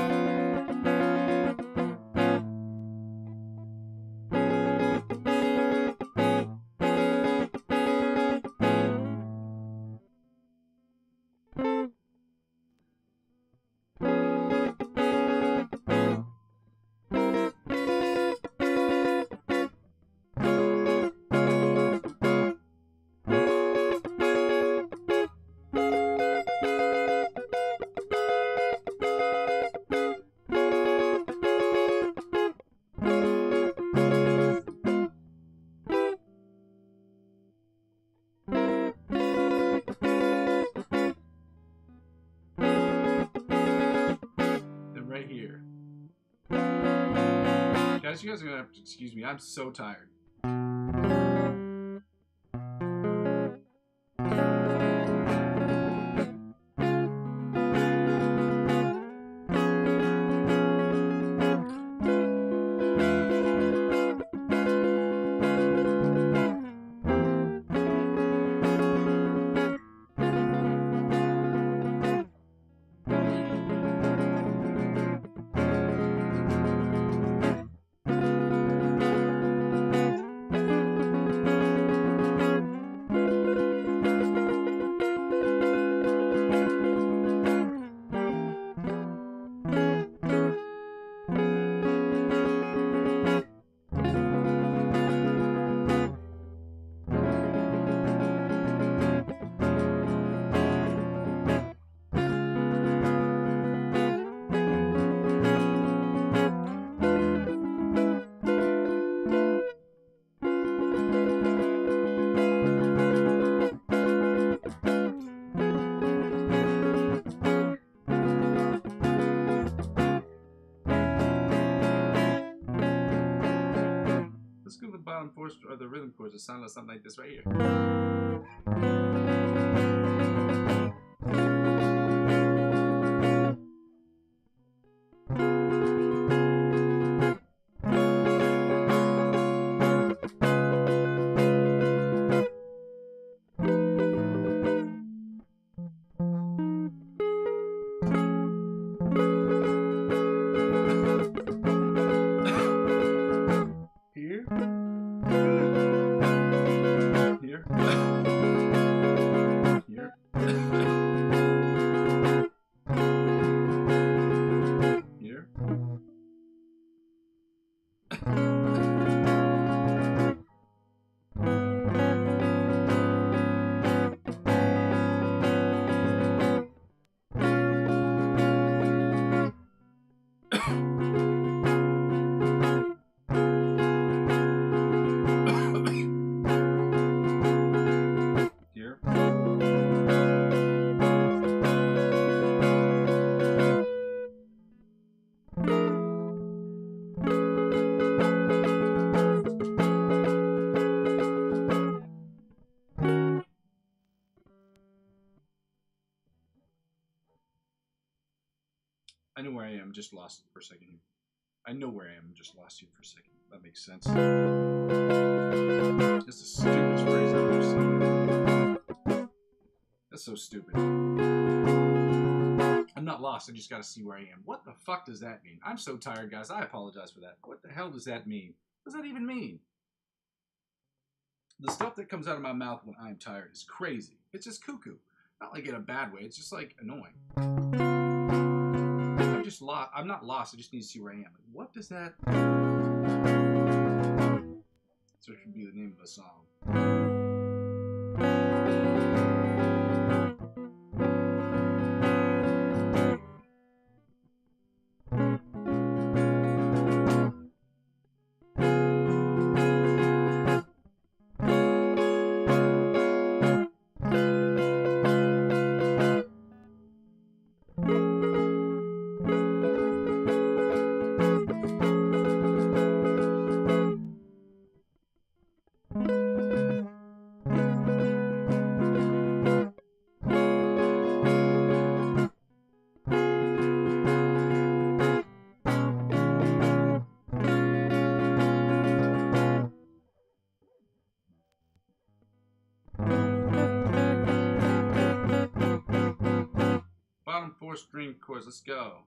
S1: Guys, you guys are gonna have to excuse me. I'm so tired. Let's go to the bottom four or the rhythm chords. It sounds like something like this right here. I know where I am, just lost for a second here. I know where I am, just lost you for a second. That makes sense. That's the stupidest phrase I've ever seen. That's so stupid. I'm not lost, I just gotta see where I am. What the fuck does that mean? I'm so tired, guys. I apologize for that. What the hell does that mean? What does that even mean? The stuff that comes out of my mouth when I'm tired is crazy. It's just cuckoo. Not like in a bad way, it's just like annoying. I'm not lost. I just need to see where I am. Like, what does that? So it should be the name of a song. Bottom four string chords, let's go.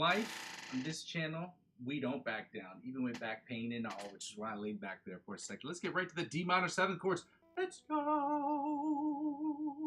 S1: life, on this channel, we don't back down, even with back pain and all, which is why I laid back there for a second. Let's get right to the D minor 7th chords. Let's go.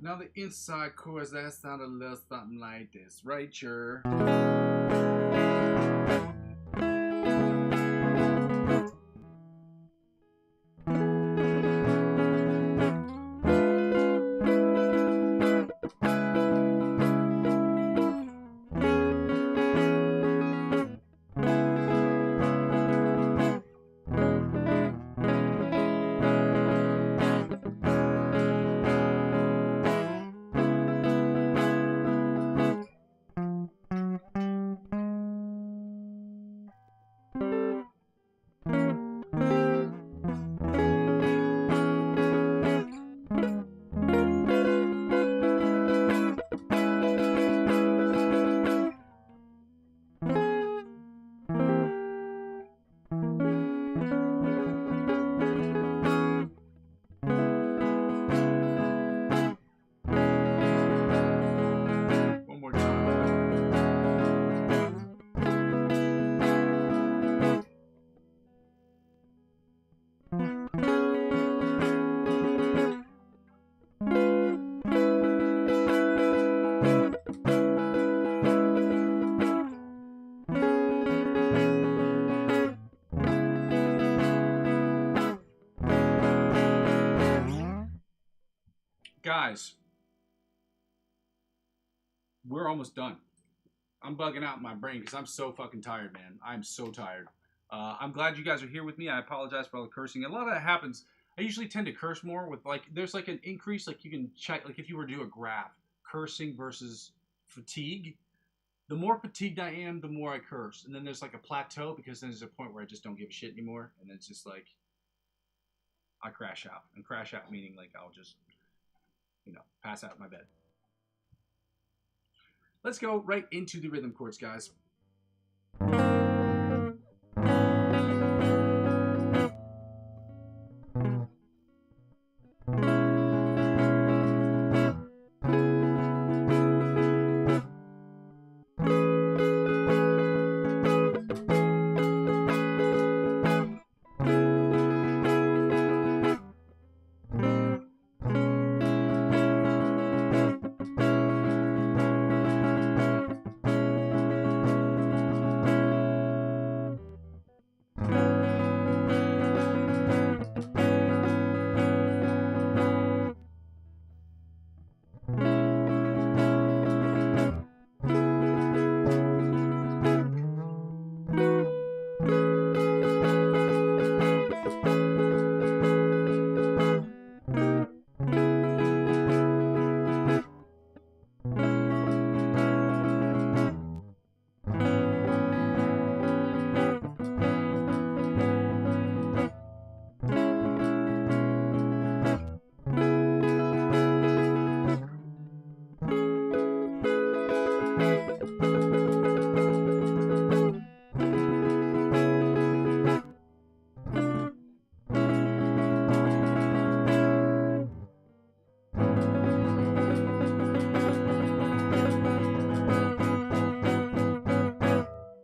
S1: Now the inside chorus, that sound a little something like this, right, sure. Guys, we're almost done. I'm bugging out in my brain because I'm so fucking tired, man. I'm so tired. I'm glad you guys are here with me. I apologize for all the cursing. A lot of that happens. I usually tend to curse more with, like, there's like an increase, like you can check, like if you were to do a graph, cursing versus fatigue. The more fatigued I am, the more I curse. And then there's like a plateau because then there's a point where I just don't give a shit anymore. And then it's just like, I crash out. And crash out meaning like I'll just, you know, pass out in my bed. Let's go right into the rhythm chords, guys.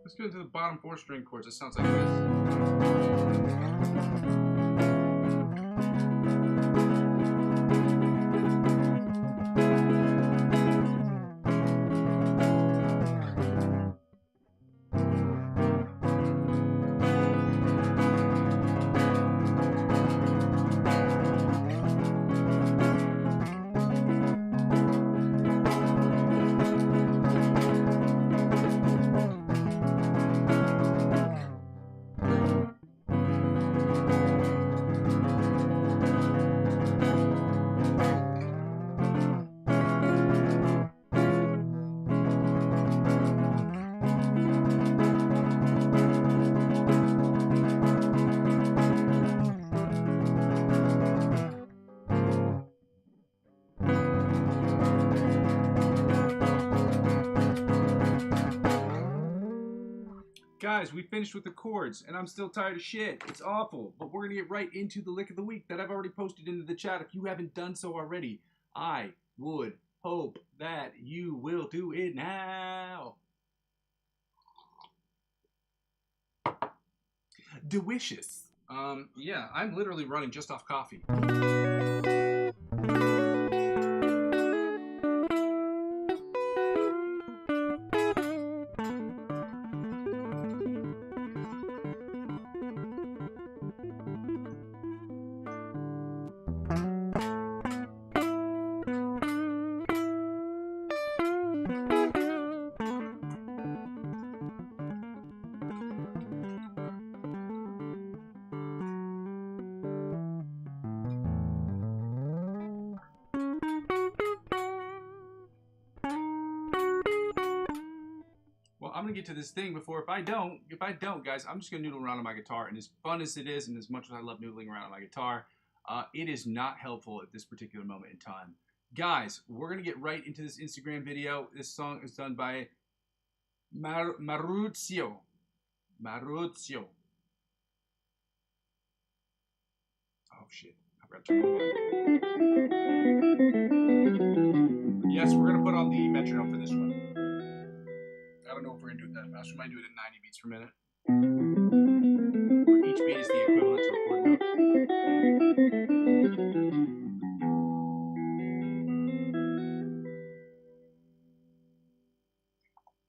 S1: Let's go into the bottom 4 string chords. It sounds like this. Guys, we finished with the chords, and I'm still tired of shit. It's awful, but we're going to get right into the lick of the week that I've already posted into the chat. If you haven't done so already, I would hope that you will do it now. Delicious. Yeah, I'm literally running just off coffee. I'm gonna get to this thing before if I don't, guys, I'm just gonna noodle around on my guitar. And as fun as it is, and as much as I love noodling around on my guitar, it is not helpful at this particular moment in time. Guys, we're gonna get right into this Instagram video. This song is done by Maruzio. Oh shit, I forgot to turn on. Yes, we're gonna put on the metronome for this one. I don't know if we're going to do it that fast. We might do it at 90 beats per minute. Where each beat is the equivalent to a chord note.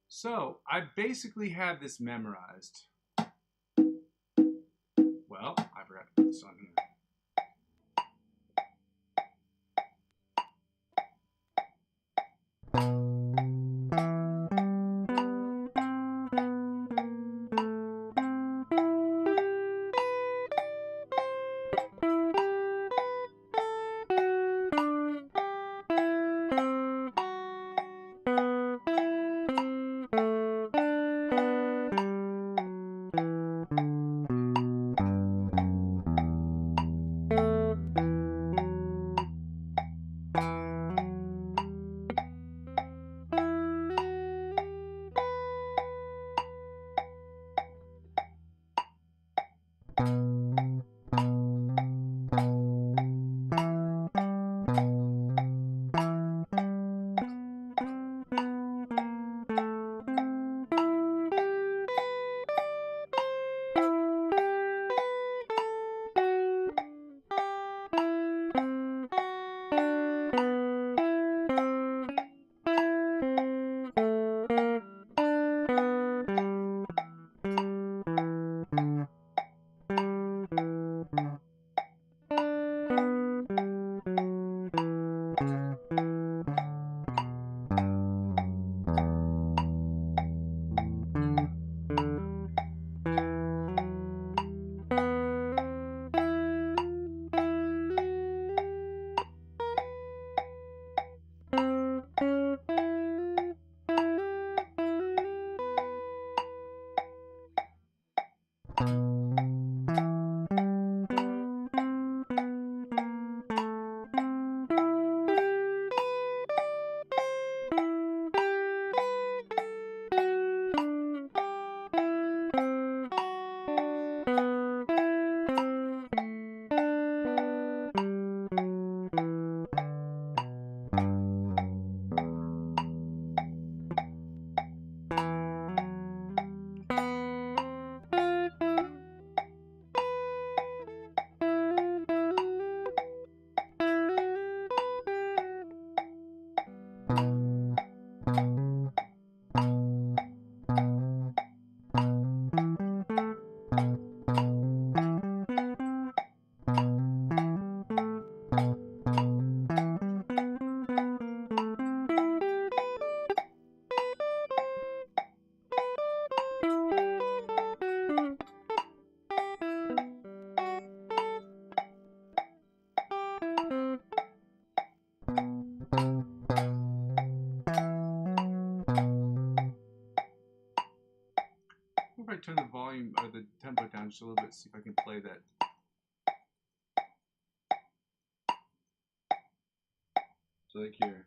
S1: So, I basically have this memorized. Well, I forgot to put this on here. I turn the volume or the tempo down just a little bit, see if I can play that. So like here.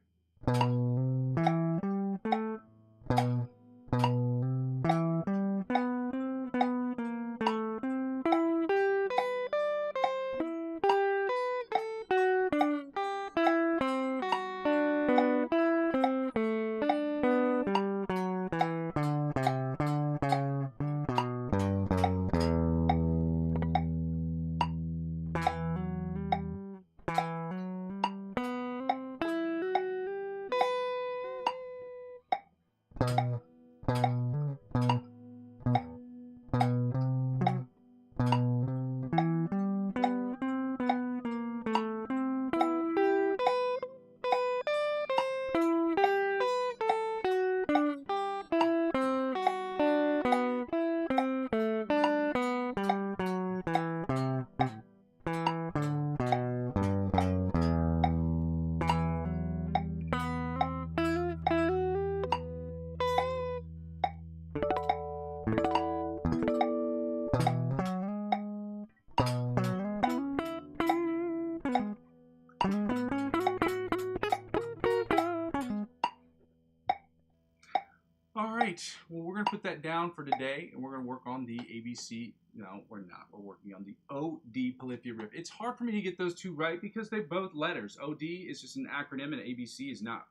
S1: All right, well, we're going to put that down for today, and we're going to work on the ABC. No, we're not. We're working on the OD polyphia riff. It's hard for me to get those two right because they're both letters. OD is just an acronym, and ABC is not.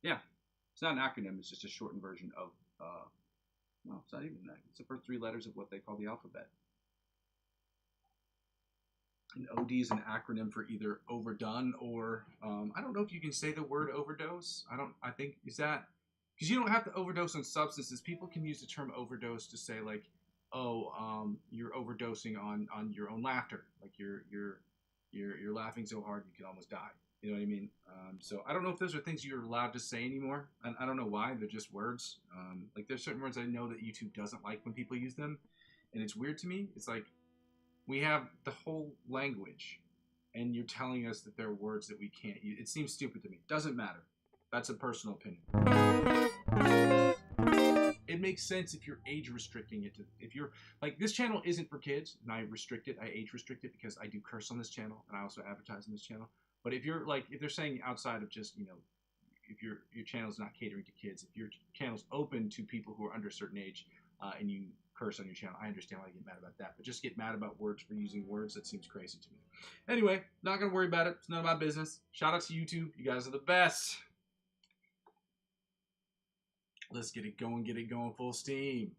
S1: Yeah, it's not an acronym. It's just a shortened version of, well, it's not even that. It's the first three letters of what they call the alphabet. And OD is an acronym for either overdone or, I don't know if you can say the word overdose. I think, is that... Because you don't have to overdose on substances. People can use the term overdose to say like, oh, you're overdosing on your own laughter. Like you're laughing so hard you can almost die. You know what I mean? So I don't know if those are things you're allowed to say anymore. And I don't know why. They're just words. Like there's certain words I know that YouTube doesn't like when people use them, and it's weird to me. It's like we have the whole language, and you're telling us that there are words that we can't use. It seems stupid to me. Doesn't matter. That's a personal opinion. It makes sense if you're age restricting it to, if you're like, this channel isn't for kids, and I restrict it, I age restrict it because I do curse on this channel and I also advertise on this channel. But if you're like, if they're saying outside of just, you know, if your channel's not catering to kids, if your channel's open to people who are under a certain age, and you curse on your channel, I understand why you get mad about that. But just get mad about words for using words, that seems crazy to me. Anyway, not gonna worry about it. It's none of my business. Shout out to YouTube. You guys are the best. Let's get it going full steam.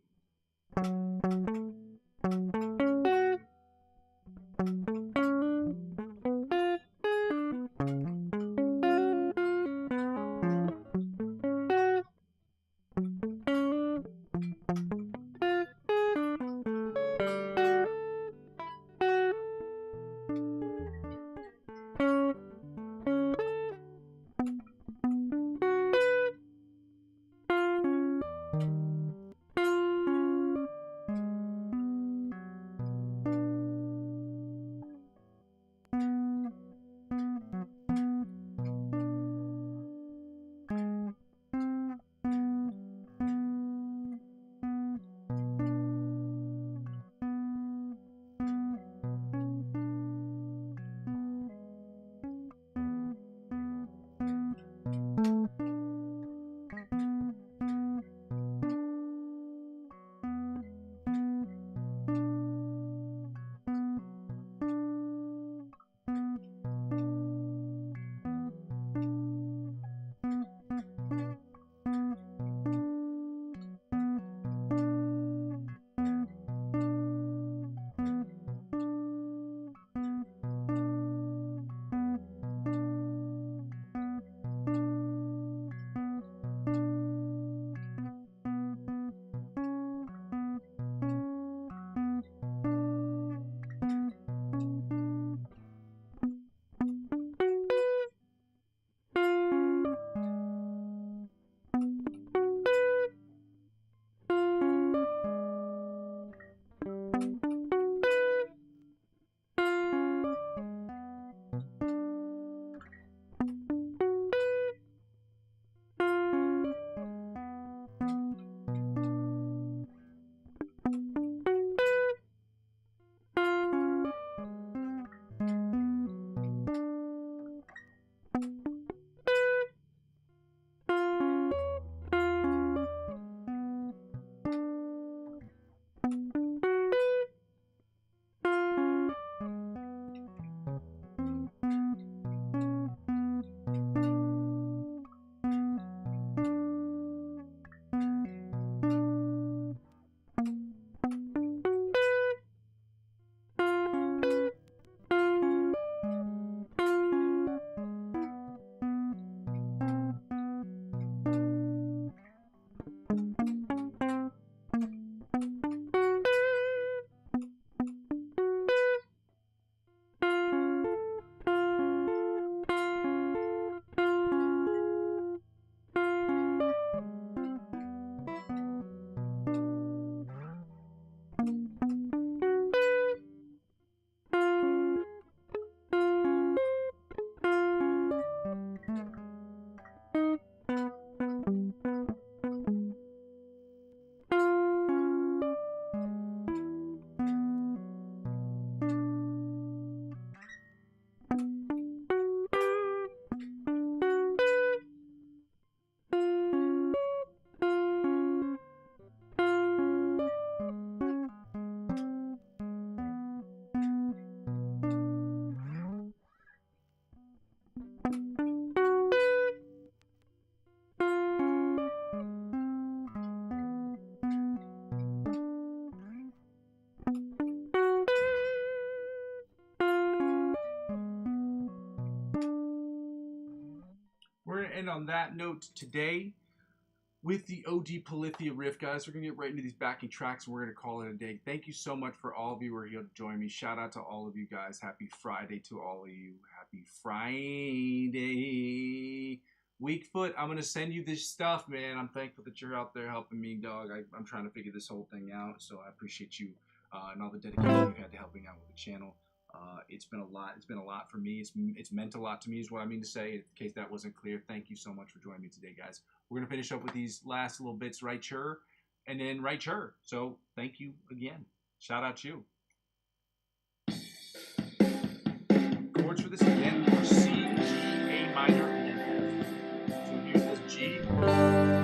S1: end on that note today with the OG Polyphia riff, guys. We're going to get right into these backing tracks, and we're going to call it a day. Thank you so much for all of you who are here to join me. Shout out to all of you guys. Happy Friday to all of you. Happy Friday. Weakfoot, I'm going to send you this stuff, man. I'm thankful that you're out there helping me, dog. I'm trying to figure this whole thing out, so I appreciate you and all the dedication you've had to helping out with the channel. It's been a lot. It's been a lot for me. It's meant a lot to me is what I mean to say. In case that wasn't clear, thank you so much for joining me today, guys. We're going to finish up with these last little bits, right, sure, and then right, sure. So thank you again. Shout out to you. Chords for this again are C, G, A minor, and F. So here's this G, A minor.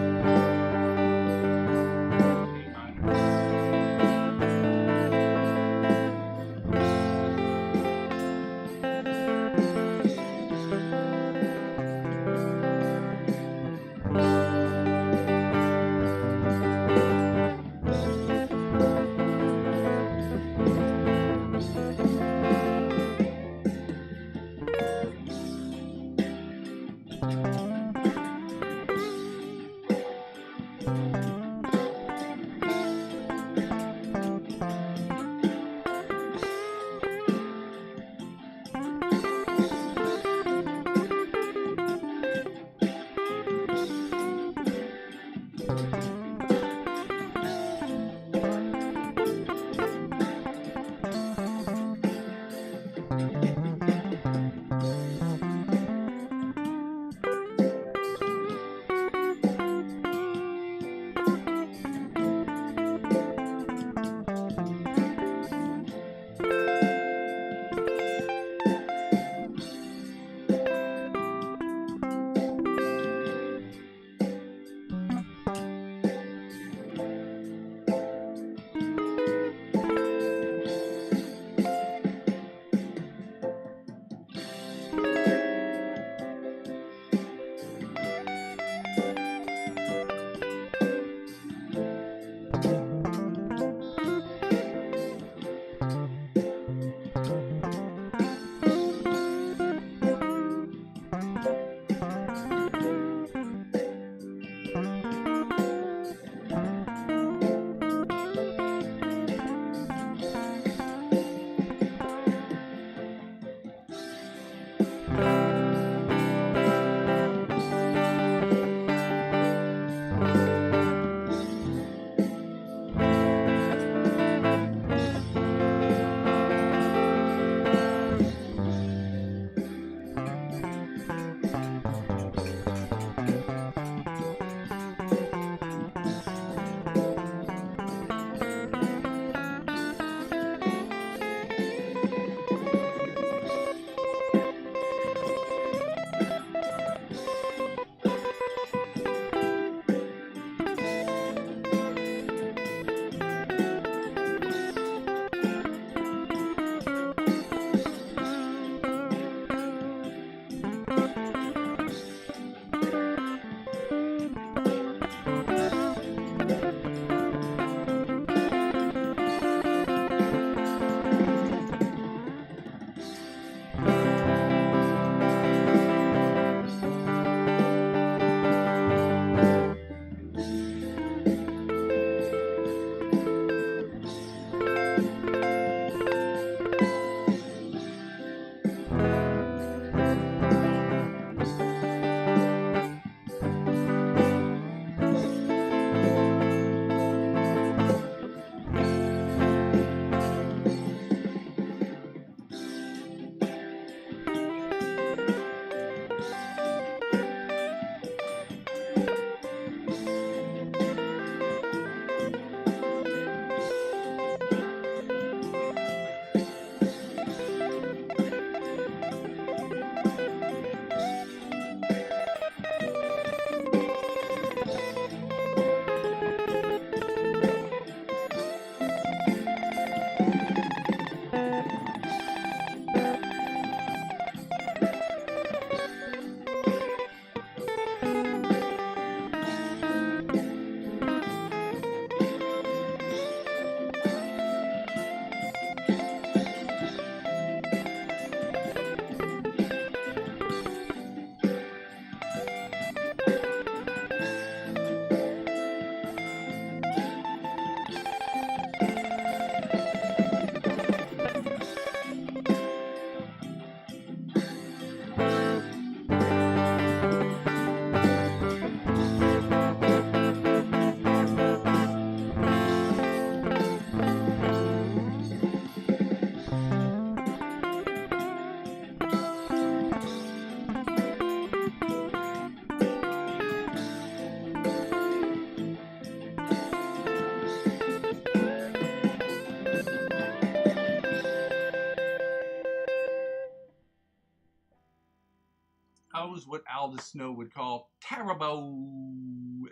S1: was what Aldous Snow would call terrible.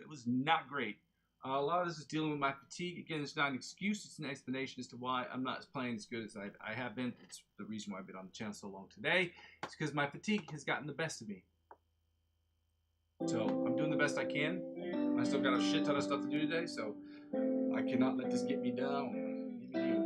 S1: It was not great. A lot of this is dealing with my fatigue. Again, it's not an excuse. It's an explanation as to why I'm not playing as good as I have been. It's the reason why I've been on the channel so long today. It's because my fatigue has gotten the best of me. So I'm doing the best I can. I still got a shit ton of stuff to do today, so I cannot let this get me down. Even you.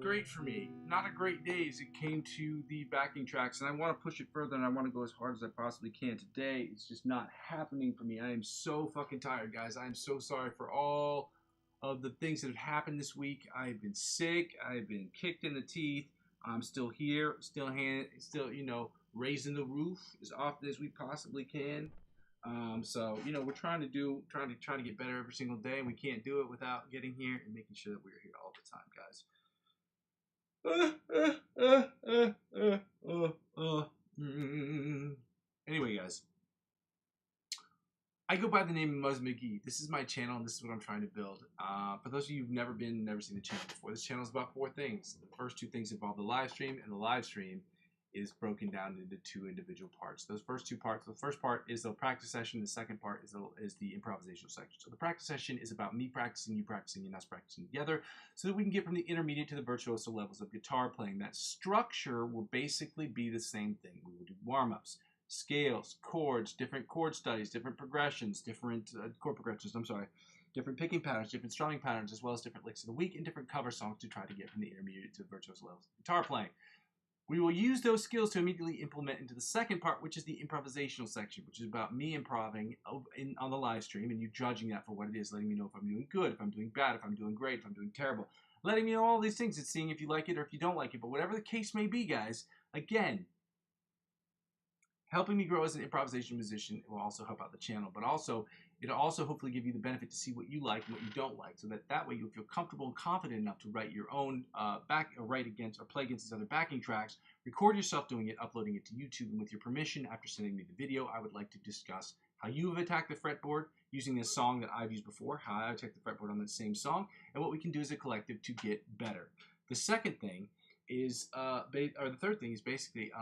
S1: Great for me. Not a great day as it came to the backing tracks, and I want to push it further and I want to go as hard as I possibly can today. It's just not happening for me. I am so fucking tired, guys. I am so sorry for all of the things that have happened this week. I've been sick. I've been kicked in the teeth. I'm still here, still raising the roof as often as we possibly can. So we're trying to get better every single day, and we can't do it without getting here and making sure that we're here all the time, guys. Anyway, guys, I go by the name of Muzzy McGee. This is my channel, and this is what I'm trying to build. For those of you who've never seen the channel before, this channel is about 4 things. The first 2 things involve the live stream, and the live stream is broken down into 2 individual parts. Those first 2 parts, the first part is the practice session, the second part is the improvisational section. So the practice session is about me practicing, you practicing, and us practicing together so that we can get from the intermediate to the virtuoso levels of guitar playing. That structure will basically be the same thing. We will do warm-ups, scales, chords, different chord studies, different progressions, different chord progressions, different picking patterns, different strumming patterns, as well as different licks of the week and different cover songs to try to get from the intermediate to the virtuoso levels of guitar playing. We will use those skills to immediately implement into the second part, which is the improvisational section, which is about me improving on the live stream and you judging that for what it is, letting me know if I'm doing good, if I'm doing bad, if I'm doing great, if I'm doing terrible, letting me know all these things and seeing if you like it or if you don't like it. But whatever the case may be, guys, again, helping me grow as an improvisation musician will also help out the channel, but also it'll also hopefully give you the benefit to see what you like and what you don't like, so that way you'll feel comfortable and confident enough to write your own play against these other backing tracks, record yourself doing it, uploading it to YouTube, and with your permission, after sending me the video, I would like to discuss how you have attacked the fretboard using this song that I've used before, how I attacked the fretboard on that same song, and what we can do as a collective to get better. The second thing is, the third thing is basically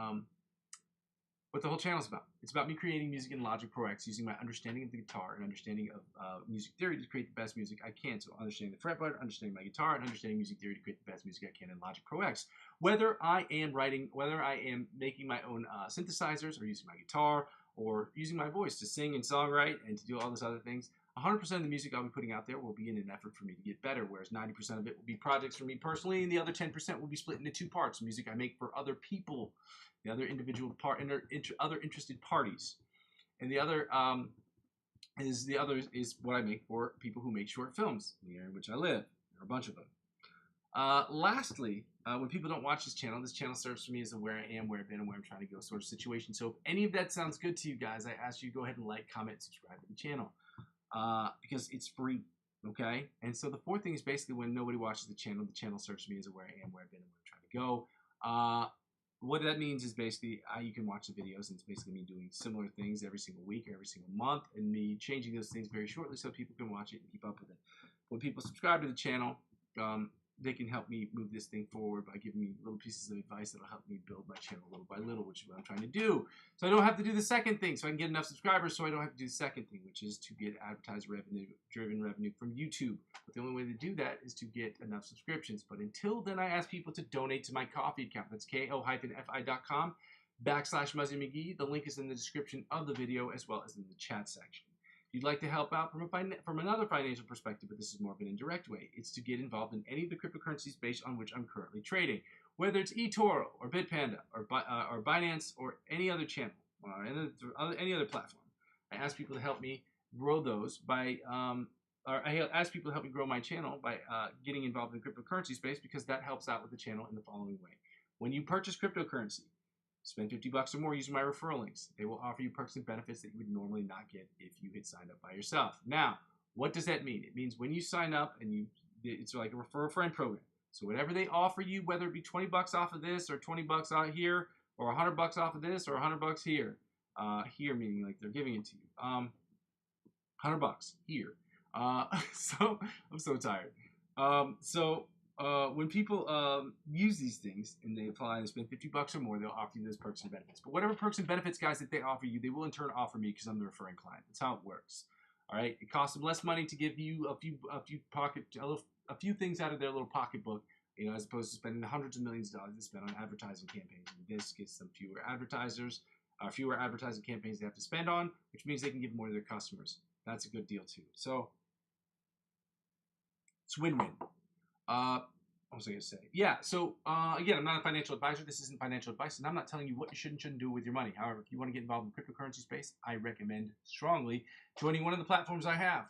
S1: what the whole channel is about. It's about me creating music in Logic Pro X using my understanding of the guitar and understanding of music theory to create the best music I can. So understanding the fretboard, understanding my guitar, and understanding music theory to create the best music I can in Logic Pro X. Whether I am making my own synthesizers or using my guitar or using my voice to sing and songwrite and to do all those other things, 100% of the music I'll be putting out there will be in an effort for me to get better, whereas 90% of it will be projects for me personally, and the other 10% will be split into 2 parts, music I make for other people, the other individual other interested parties, and the other is what I make for people who make short films in the area in which I live. There are a bunch of them. Lastly, when people don't watch this channel serves for me as a where I am, where I've been, and where I'm trying to go sort of situation. So if any of that sounds good to you guys, I ask you to go ahead and like, comment, subscribe to the channel because it's free. Okay, and so the fourth thing is basically when nobody watches the channel serves for me as a where I am, where I've been, and where I'm trying to go. What that means is basically you can watch the videos, and it's basically me doing similar things every single week or every single month, and me changing those things very shortly so people can watch it and keep up with it. When people subscribe to the channel, they can help me move this thing forward by giving me little pieces of advice that'll help me build my channel little by little, which is what I'm trying to do. So I don't have to do the second thing, so I can get enough subscribers so I don't have to do the second thing, which is to get driven revenue from YouTube. But the only way to do that is to get enough subscriptions. But until then, I ask people to donate to my Ko-fi account. That's ko-fi.com/Muzzy McGee. The link is in the description of the video as well as in the chat section. If you'd like to help out from another financial perspective, but this is more of an indirect way, it's to get involved in any of the cryptocurrencies based on which I'm currently trading, whether it's eToro or Bitpanda or Binance or any other channel or any other platform. I ask people to help me grow those by, I ask people to help me grow my channel by getting involved in the cryptocurrency space because that helps out with the channel in the following way. When you purchase cryptocurrency, spend $50 or more using my referral links. They will offer you perks and benefits that you would normally not get if you had signed up by yourself. Now, what does that mean? It means when you sign up, and it's like a refer a friend program. So whatever they offer you, whether it be $20 off of this or $20 out here, or $100 off of this or $100 here, here meaning like they're giving it to you. $100 here. So I'm so tired. When people use these things and they apply and spend $50 or more, they'll offer you those perks and benefits. But whatever perks and benefits, guys, that they offer you, they will in turn offer me because I'm the referring client. That's how it works. All right. It costs them less money to give you a few things out of their little pocketbook, as opposed to spending the hundreds of millions of dollars they spend on advertising campaigns. And this gets them fewer advertising campaigns they have to spend on, which means they can give more to their customers. That's a good deal too. So it's win-win. What was I going to say? Yeah, so again, I'm not a financial advisor. This isn't financial advice, and I'm not telling you what you should and shouldn't do with your money. However, if you want to get involved in the cryptocurrency space, I recommend strongly joining one of the platforms I have,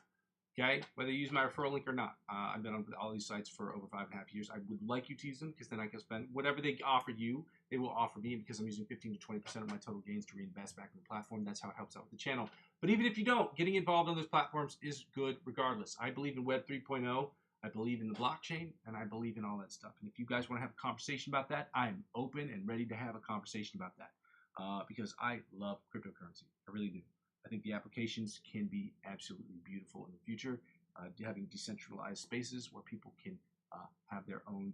S1: okay? Whether you use my referral link or not. I've been on all these sites for over 5.5 years. I would like you to use them because then I can spend whatever they offer you, they will offer me, and because I'm using 15 to 20% of my total gains to reinvest back in the platform, that's how it helps out with the channel. But even if you don't, getting involved on those platforms is good regardless. I believe in Web 3.0. I believe in the blockchain, and I believe in all that stuff. And if you guys want to have a conversation about that, I'm open and ready to have a conversation about that because I love cryptocurrency. I really do. I think the applications can be absolutely beautiful in the future, having decentralized spaces where people can have their own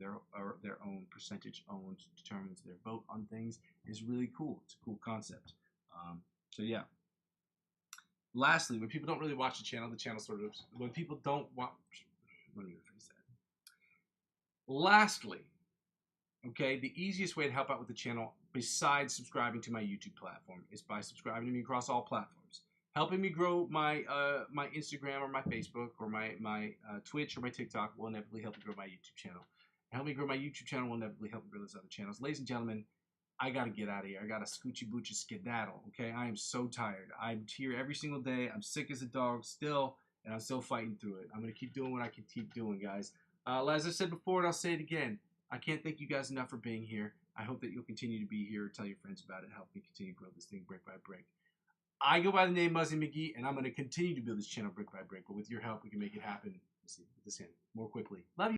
S1: percentage owned, determines their vote on things, is really cool. It's a cool concept. So yeah. Lastly, when people don't really watch the channel sort of, when people don't watch, let me rephrase that. Lastly, okay, the easiest way to help out with the channel, besides subscribing to my YouTube platform, is by subscribing to me across all platforms. Helping me grow my my Instagram or my Facebook or my Twitch or my TikTok will inevitably help me grow my YouTube channel. Help me grow my YouTube channel will inevitably help me grow those other channels. Ladies and gentlemen, I gotta get out of here. I gotta scoochie boochy skedaddle. Okay, I am so tired. I'm here every single day. I'm sick as a dog still, and I'm still fighting through it. I'm gonna keep doing what I can keep doing, guys. As I said before, and I'll say it again, I can't thank you guys enough for being here. I hope that you'll continue to be here. Tell your friends about it. Help me continue to grow this thing brick by brick. I go by the name Muzzy McGee, and I'm going to continue to build this channel brick by brick. But with your help, we can make it happen. Let's see, with this hand more quickly. Love you.